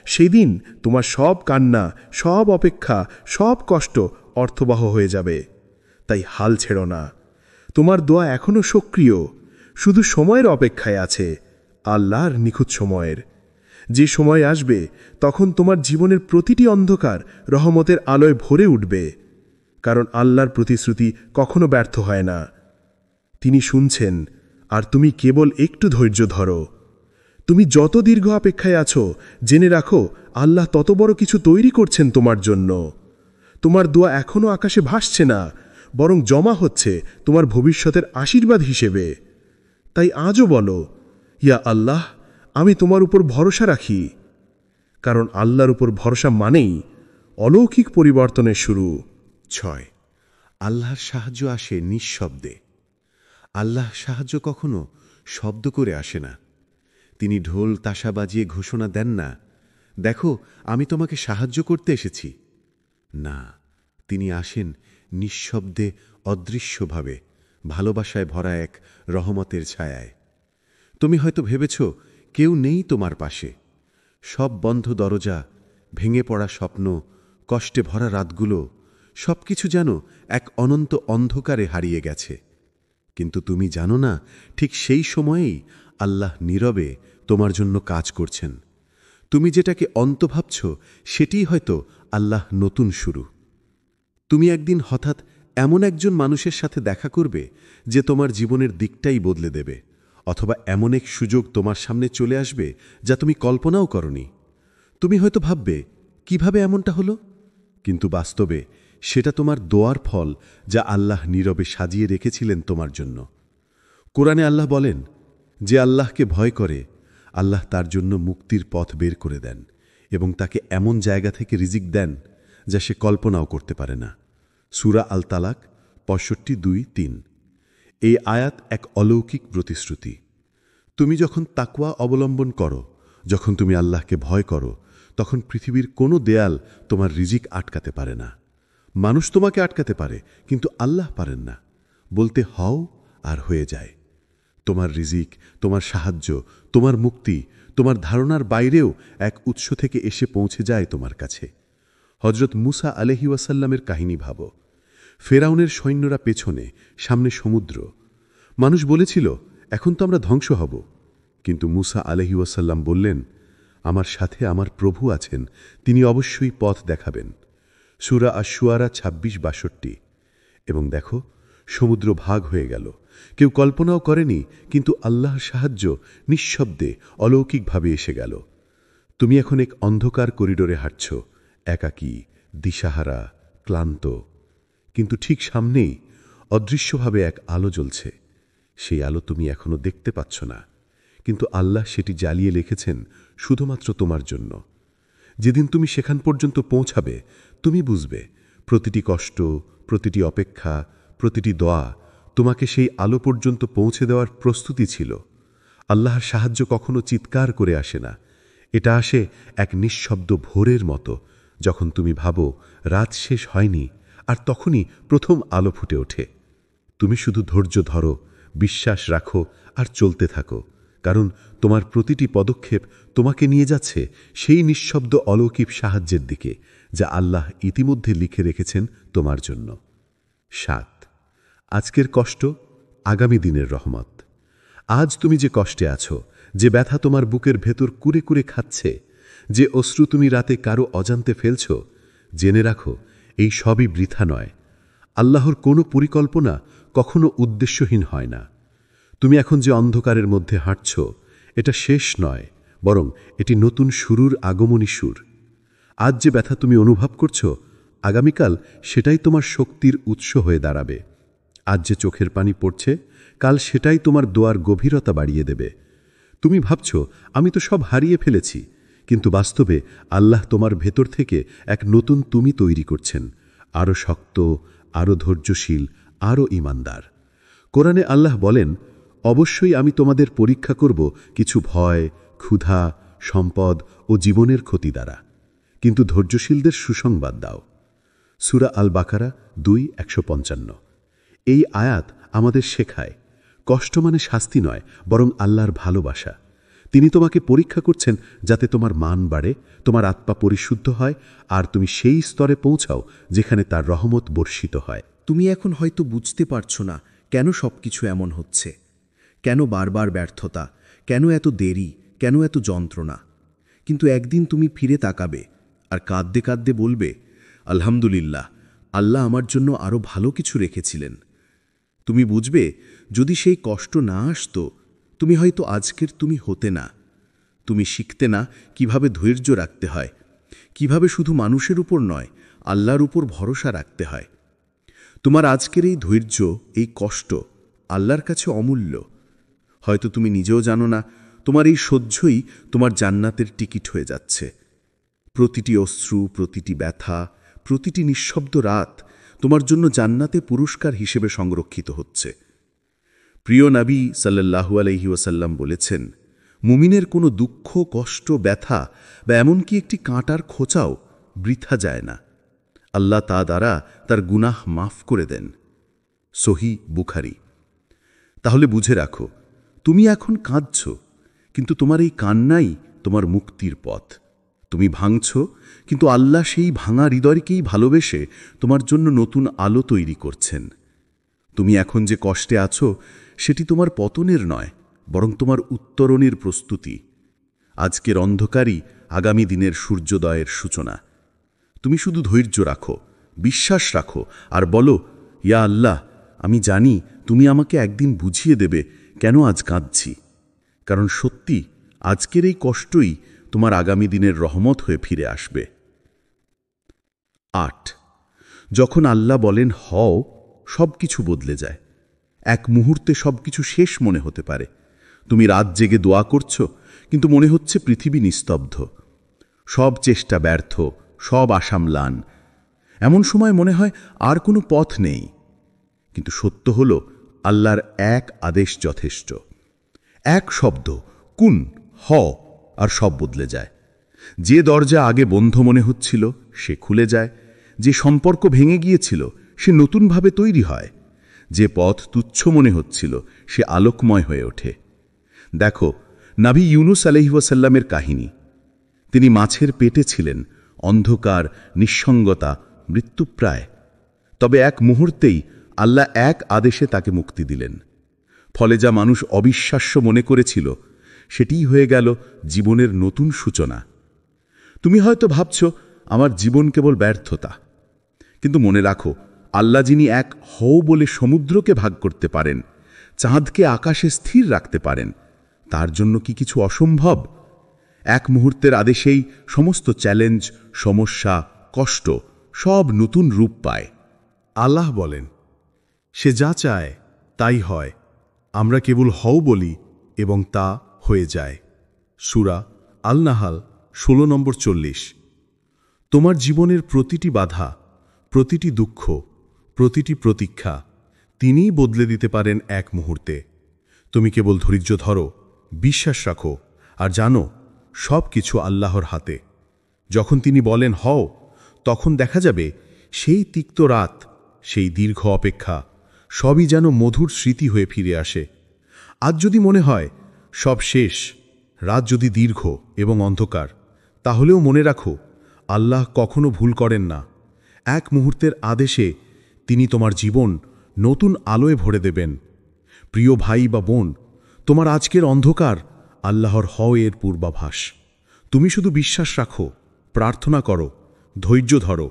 সেদিন তোমার সব কান্না, সব অপেক্ষা, সব কষ্ট অর্থবহ হয়ে যাবে। তাই হাল ছেড়ো না। তোমার দোয়া এখনও সক্রিয়, শুধু সময়ের অপেক্ষায় আছে, আল্লাহর নিখুঁত সময়ের। যে সময় আসবে, তখন তোমার জীবনের প্রতিটি অন্ধকার রহমতের আলোয় ভরে উঠবে। কারণ আল্লাহর প্রতিশ্রুতি কখনো ব্যর্থ হয় না। তিনি শুনছেন, আর তুমি কেবল একটু ধৈর্য ধরো। তুমি যত দীর্ঘ অপেক্ষায় আছো, জেনে রাখো আল্লাহ তত বড় কিছু তৈরি করছেন তোমার জন্য। তোমার দোয়া এখনও আকাশে ভাসছে না, বরং জমা হচ্ছে তোমার ভবিষ্যতের আশীর্বাদ হিসেবে। তাই আজও বলো, ইয়া আল্লাহ, আমি তোমার উপর ভরসা রাখি। কারণ আল্লাহর উপর ভরসা মানেই অলৌকিক পরিবর্তনের শুরু। 6. আল্লাহর সাহায্য আসে নিঃশব্দে। আল্লাহ সাহায্য কখনো শব্দ করে আসে না। তিনি ঢোল তাশা বাজিয়ে ঘোষণা দেন না, দেখো আমি তোমাকে সাহায্য করতে এসেছি। না, তিনি আসেন নিঃশব্দে, অদৃশ্যভাবে, ভালোবাসায় ভরা এক রহমতের ছায়ায়। তুমি হয়তো ভেবেছ কেউ নেই তোমার পাশে। সব বন্ধ দরজা, ভেঙে পড়া স্বপ্ন, কষ্টে ভরা রাতগুলো, সব কিছু যেন এক অনন্ত অন্ধকারে হারিয়ে গেছে। কিন্তু তুমি জানো না, ঠিক সেই সময়েই আল্লাহ নীরবে তোমার জন্য কাজ করছেন। তুমি যেটাকে অন্ত ভাবছ, সেটিই হয়তো আল্লাহ নতুন শুরু। তুমি একদিন হঠাৎ এমন একজন মানুষের সাথে দেখা করবে যে তোমার জীবনের দিকটাই বদলে দেবে, অথবা এমন এক সুযোগ তোমার সামনে চলে আসবে যা তুমি কল্পনাও করনি। তুমি হয়তো ভাববে, কিভাবে এমনটা হলো? কিন্তু বাস্তবে সেটা তোমার দোয়ার ফল, যা আল্লাহ নীরবে সাজিয়ে রেখেছিলেন তোমার জন্য। কোরআনে আল্লাহ বলেন, যে আল্লাহকে ভয় করে, আল্লাহ তার জন্য মুক্তির পথ বের করে দেন এবং তাকে এমন জায়গা থেকে রিজিক দেন যা সে কল্পনাও করতে পারে না। সূরা আল-তালাক ৬৫:২-৩। এই আয়াত এক অলৌকিক প্রতিশ্রুতি। তুমি যখন তাকওয়া অবলম্বন করো, যখন তুমি আল্লাহকে ভয় করো, তখন পৃথিবীর কোনো দেয়াল তোমার রিজিক আটকাতে পারে না। মানুষ তোমাকে আটকাতে পারে, কিন্তু আল্লাহ পারেন না। বলতে হও আর হয়ে যায়। তোমার রিজিক, তোমার সাহায্য, তোমার মুক্তি তোমার ধারণার বাইরেও এক উৎস থেকে এসে পৌঁছে যায় তোমার কাছে। হযরত মুসা আলাইহিওয়াসাল্লামের কাহিনী ভাবো। ফেরাউনের সৈন্যরা পেছনে, সামনে সমুদ্র। মানুষ বলেছিল, এখন তো আমরা ধ্বংস হব। কিন্তু মুসা আলাইহিওয়াসাল্লাম বললেন, আমার সাথে আমার প্রভু আছেন, তিনি অবশ্যই পথ দেখাবেন। সূরা আশ-শুআরা ২৬-৬২। এবং দেখো, সমুদ্র ভাগ হয়ে গেল। কেউ কল্পনাও করেনি, কিন্তু আল্লাহর সাহায্য নিঃশব্দে, অলৌকিকভাবে এসে গেল। তুমি এখন এক অন্ধকার করিডোরে হাঁটছ, একাকী, দিশাহারা, ক্লান্ত। কিন্তু ঠিক সামনেই অদৃশ্যভাবে এক আলো জ্বলছে। সেই আলো তুমি এখনো দেখতে পাচ্ছ না, কিন্তু আল্লাহ সেটি জ্বালিয়ে রেখেছেন শুধুমাত্র তোমার জন্য। যেদিন তুমি সেখান পর্যন্ত পৌঁছাবে, তুমি বুঝবে প্রতিটি কষ্ট, প্রতিটি অপেক্ষা, প্রতিটি দোয়া তোমাকে সেই আলো পর্যন্ত পৌঁছে দেওয়ার প্রস্তুতি ছিল। আল্লাহর সাহায্য কখনো চিৎকার করে আসে না, এটা আসে এক নিঃশব্দ ভোরের মতো, যখন তুমি ভাবো রাত শেষ হয়নি, আর তখনই প্রথম আলো ফুটে ওঠে। তুমি শুধু ধৈর্য ধরো, বিশ্বাস রাখো আর চলতে থাকো, কারণ তোমার প্রতিটি পদক্ষেপ তোমাকে নিয়ে যাচ্ছে সেই নিঃশব্দ অলৌকিক সাহায্যের দিকে, যা আল্লাহ ইতিমধ্যে লিখে রেখেছেন তোমার জন্য। 7, আজকের কষ্ট আগামী দিনের রহমত। আজ তুমি যে কষ্টে আছো, যে ব্যথা তোমার বুকের ভেতর কুরে কুরে খাচ্ছে, যে অশ্রু তুমি রাতে কারো অজান্তে ফেলছ, জেনে রাখো এই সবই বৃথা নয়। আল্লাহর কোনো পরিকল্পনা কখনো উদ্দেশ্যহীন হয় না। তুমি এখন যে অন্ধকারের মধ্যে হাঁটছ, এটা শেষ নয়, বরং এটি নতুন শুরুর আগমনী সুর। আজ যে ব্যথা তুমি অনুভব করছো, আগামীকাল সেটাই তোমার শক্তির উৎস হয়ে দাঁড়াবে। আজ যে চোখের পানি পড়ছে, কাল সেটাই তোমার দোয়ার গভীরতা বাড়িয়ে দেবে। তুমি ভাবছ আমি তো সব হারিয়ে ফেলেছি, কিন্তু বাস্তবে আল্লাহ তোমার ভেতর থেকে এক নতুন তুমি তৈরি করছেন, আরও শক্ত, আরও ধৈর্যশীল, আরও ঈমানদার। কোরআনে আল্লাহ বলেন, অবশ্যই আমি তোমাদের পরীক্ষা করব কিছু ভয়, ক্ষুধা, সম্পদ ও জীবনের ক্ষতি দ্বারা, কিন্তু ধৈর্যশীলদের সুসংবাদ দাও। সূরা আল বাকারা 2:155। এই আয়াত আমাদের শেখায়, কষ্ট মানে শাস্তি নয়, বরং আল্লাহর ভালোবাসা। তিনি তোমাকে পরীক্ষা করছেন যাতে তোমার মান বাড়ে, তোমার আত্মা পরিশুদ্ধ হয়, আর তুমি সেই স্তরে পৌঁছাও যেখানে তার রহমত বর্ষিত হয়। তুমি এখন হয়তো বুঝতে পারছো না কেন সবকিছু এমন হচ্ছে, কেন বারবার ব্যর্থতা, কেন এত দেরি, কেন এত যন্ত্রণা। কিন্তু একদিন তুমি ফিরে তাকাবে আর কাঁদতে কাঁদতে বলবে, আলহামদুলিল্লাহ, আল্লাহ আমার জন্য আরও ভালো কিছু রেখেছিলেন। তুমি বুঝবে, যদি সেই কষ্ট না আসতো, তুমি হয়তো আজকের তুমি হতে না। তুমি শিখতে না কিভাবে ধৈর্য রাখতে হয়, কিভাবে শুধু মানুষের উপর নয়, আল্লাহর উপর ভরসা রাখতে হয়। তোমার আজকের এই ধৈর্য, এই কষ্ট আল্লাহর কাছে অমূল্য। হয়তো তুমি নিজেও জানো না, তোমার এই সহ্যই তোমার জান্নাতের টিকিট হয়ে যাচ্ছে। প্রতিটি অশ্রু, প্রতিটি ব্যথা, প্রতিটি নিঃশব্দ রাত তোমার জন্য জান্নাতে পুরস্কার হিসেবে সংরক্ষিত হচ্ছে। প্রিয় নবী সাল্লাল্লাহু আলাইহি ওয়াসাল্লাম বলেছেন, মুমিনের কোনো দুঃখ, কষ্ট, ব্যথা বা এমনকি একটি কাঁটার খোঁচাও বৃথা যায় না। আল্লাহ তা দ্বারা তার গুনাহ মাফ করে দেন। সহিহ বুখারী। তাহলে বুঝে রাখো, তুমি এখন কাঁদছ, কিন্তু তোমার এই কান্নাই তোমার মুক্তির পথ। তুমি ভাঙছ, কিন্তু আল্লাহ সেই ভাঙা হৃদয়কেই ভালোবেসে তোমার জন্য নতুন আলো তৈরি করছেন। তুমি এখন যে কষ্টে আছো, সেটি তোমার পতনের নয়, বরং তোমার উত্তরণের প্রস্তুতি। আজকের অন্ধকারই আগামী দিনের সূর্যোদয়ের সূচনা। তুমি শুধু ধৈর্য রাখো, বিশ্বাস রাখো, আর বলো, ইয়া আল্লাহ, আমি জানি তুমি আমাকে একদিন বুঝিয়ে দেবে কেন আজ কাঁদছি। কারণ সত্যি আজকের এই কষ্টই তোমার আগামী দিনের রহমত হয়ে ফিরে আসবে। 8, যখন আল্লাহ বলেন হও, সব কিছু বদলে যায়। এক মুহূর্তে সব কিছু শেষ মনে হতে পারে। তুমি রাত জেগে দোয়া করছো, কিন্তু মনে হচ্ছে পৃথিবী নিস্তব্ধ। সব চেষ্টা ব্যর্থ, সব আশা ম্লান। এমন সময় মনে হয় আর কোনো পথ নেই। কিন্তু সত্য হল, আল্লাহর এক আদেশ যথেষ্ট। এক শব্দ, কুন, হ, আর সব বদলে যায়। যে দরজা আগে বন্ধ মনে হচ্ছিল, সে খুলে যায়। যে সম্পর্ক ভেঙে গিয়েছিল, সে নতুনভাবে তৈরি হয়। যে পথ তুচ্ছ মনে হচ্ছিল, সে আলোকময় হয়ে ওঠে। দেখো, নবী ইউনুস আলাইহিস সালামের কাহিনী। তিনি মাছের পেটে ছিলেন, অন্ধকার, নিঃসঙ্গতা, মৃত্যুপ্রায়। তবে এক মুহূর্তেই আল্লাহ এক আদেশে তাকে মুক্তি দিলেন। ফলে যা মানুষ অবিশ্বাস্য মনে করেছিল, সেটিই হয়ে গেল জীবনের নতুন সূচনা। তুমি হয়তো ভাবছ, আমার জীবন কেবল ব্যর্থতা। কিন্তু মনে রাখো, আল্লাহ যিনি এক হও বলে সমুদ্রকে ভাগ করতে পারেন, চাঁদকে আকাশে স্থির রাখতে পারেন, তার জন্য কি কিছু অসম্ভব? এক মুহূর্তের আদেশেই সমস্ত চ্যালেঞ্জ, সমস্যা, কষ্ট সব নতুন রূপ পায়। আল্লাহ বলেন, সে যা চায় তাই হয়। আমরা কেবল হও বলি এবং তা হয়ে যায়। সূরা আল নাহাল 16:40। তোমার জীবনের প্রতিটি বাধা, প্রতিটি দুঃখ, প্রতিটি প্রতীক্ষা তিনিই বদলে দিতে পারেন এক মুহূর্তে। তুমি কেবল ধৈর্য ধরো, বিশ্বাস রাখো আর জানো সব কিছু আল্লাহর হাতে। যখন তিনি বলেন হও, তখন দেখা যাবে সেই তিক্ত রাত, সেই দীর্ঘ অপেক্ষা সবই যেন মধুর স্মৃতি হয়ে ফিরে আসে। আজ যদি মনে হয় সব শেষ, রাত যদি দীর্ঘ এবং অন্ধকার, তাহলেও মনে রাখো আল্লাহ কখনো ভুল করেন না। এক মুহূর্তের আদেশে তিনি তোমার জীবন নতুন আলোয় ভরে দেবেন। প্রিয় ভাই বা বোন, তোমার আজকের অন্ধকার আল্লাহর এর পূর্বাভাস। তুমি শুধু বিশ্বাস রাখো, প্রার্থনা করো, ধৈর্য ধরো।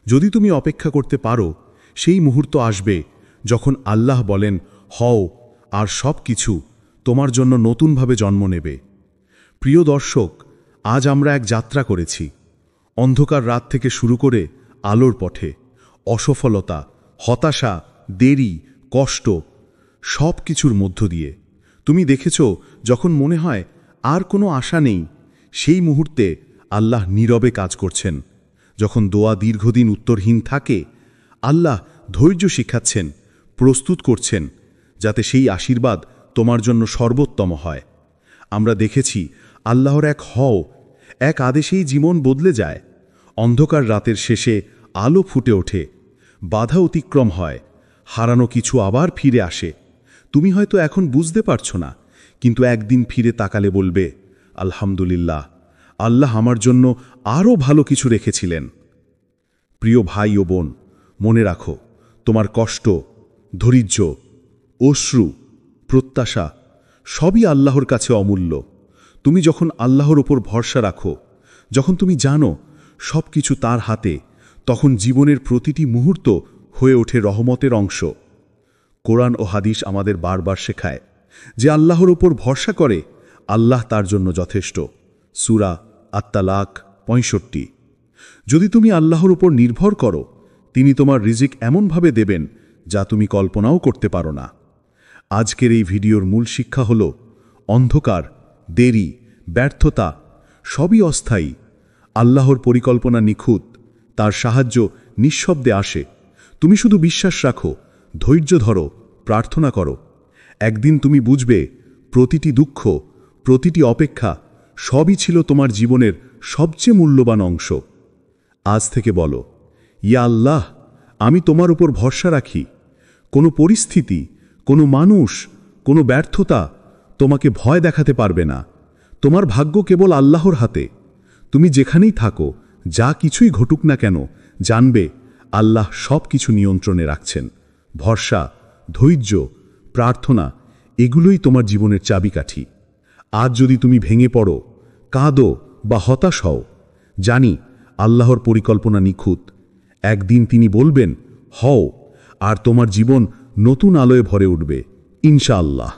যদি তুমি অপেক্ষা করতে পারো, সেই মুহূর্ত আসবে যখন আল্লাহ বলেন হও, আর সব কিছু তোমার জন্য নতুনভাবে জন্ম নেবে। প্রিয় দর্শক, আজ আমরা এক যাত্রা করেছি, অন্ধকার রাত থেকে শুরু করে আলোর পথে। অসফলতা, হতাশা, দেরি, কষ্ট, সব কিছুর মধ্য দিয়ে তুমি দেখেছ যখন মনে হয় আর কোনো আশা নেই, সেই মুহূর্তে আল্লাহ নীরবে কাজ করছেন। যখন দোয়া দীর্ঘদিন উত্তরহীন থাকে, আল্লাহ ধৈর্য শিখাচ্ছেন, প্রস্তুত করছেন, যাতে সেই আশীর্বাদ তোমার জন্য সর্বোত্তম হয়। আমরা দেখেছি আল্লাহর এক আদেশেই জীবন বদলে যায়। অন্ধকার রাতের শেষে আলো ফুটে ওঠে, বাধা অতিক্রম হয়, হারানো কিছু আবার ফিরে আসে। তুমি হয়তো এখন বুঝতে পারছো না, কিন্তু একদিন ফিরে তাকালে বলবে আলহামদুলিল্লাহ, আল্লাহ আমার জন্য আরও ভালো কিছু রেখেছিলেন। প্রিয় ভাই ও বোন, মনে রাখো তোমার কষ্ট, ধৈর্য, অশ্রু, প্রত্যাশা সবই আল্লাহর কাছে অমূল্য। তুমি যখন আল্লাহর ওপর ভরসা রাখো, যখন তুমি জানো সব কিছু তার হাতে, তখন জীবনের প্রতিটি মুহূর্ত হয়ে ওঠে রহমতের অংশ। কোরআন ও হাদিস আমাদের বারবার শেখায় যে আল্লাহর ওপর ভরসা করে আল্লাহ তার জন্য যথেষ্ট। সূরা আত-তালাক ৬৫। যদি তুমি আল্লাহর উপর নির্ভর করো, তিনি তোমার রিজিক এমনভাবে দেবেন যা তুমি কল্পনাও করতে পারো না। আজকের এই ভিডিওর মূল শিক্ষা হল অন্ধকার, দেরি, ব্যর্থতা সবই অস্থায়ী। আল্লাহর পরিকল্পনা নিখুঁত, তার সাহায্য নিঃশব্দে আসে। তুমি শুধু বিশ্বাস রাখো, ধৈর্য ধরো, প্রার্থনা করো। একদিন তুমি বুঝবে প্রতিটি দুঃখ, প্রতিটি অপেক্ষা সবই ছিল তোমার জীবনের সবচেয়ে মূল্যবান অংশ। আজ থেকে বলো, ইয়া আল্লাহ, আমি তোমার উপর ভরসা রাখি। কোনো পরিস্থিতি, কোনো মানুষ, কোনো ব্যর্থতা তোমাকে ভয় দেখাতে পারবে না। তোমার ভাগ্য কেবল আল্লাহর হাতে। তুমি যেখানেই থাকো, যা কিছুই ঘটুক না কেন, জানবে আল্লাহ সব কিছু নিয়ন্ত্রণে রাখছেন। ভরসা, ধৈর্য, প্রার্থনা এগুলোই তোমার জীবনের চাবিকাঠি। আজ যদি তুমি ভেঙে পড়ো, কাঁদো বা হতাশ হও, জানি আল্লাহর পরিকল্পনা নিখুঁত। একদিন তিনি বলবেন হও, আর তোমার জীবন নতুন আলোয় ভরে উঠবে ইনশাআল্লাহ।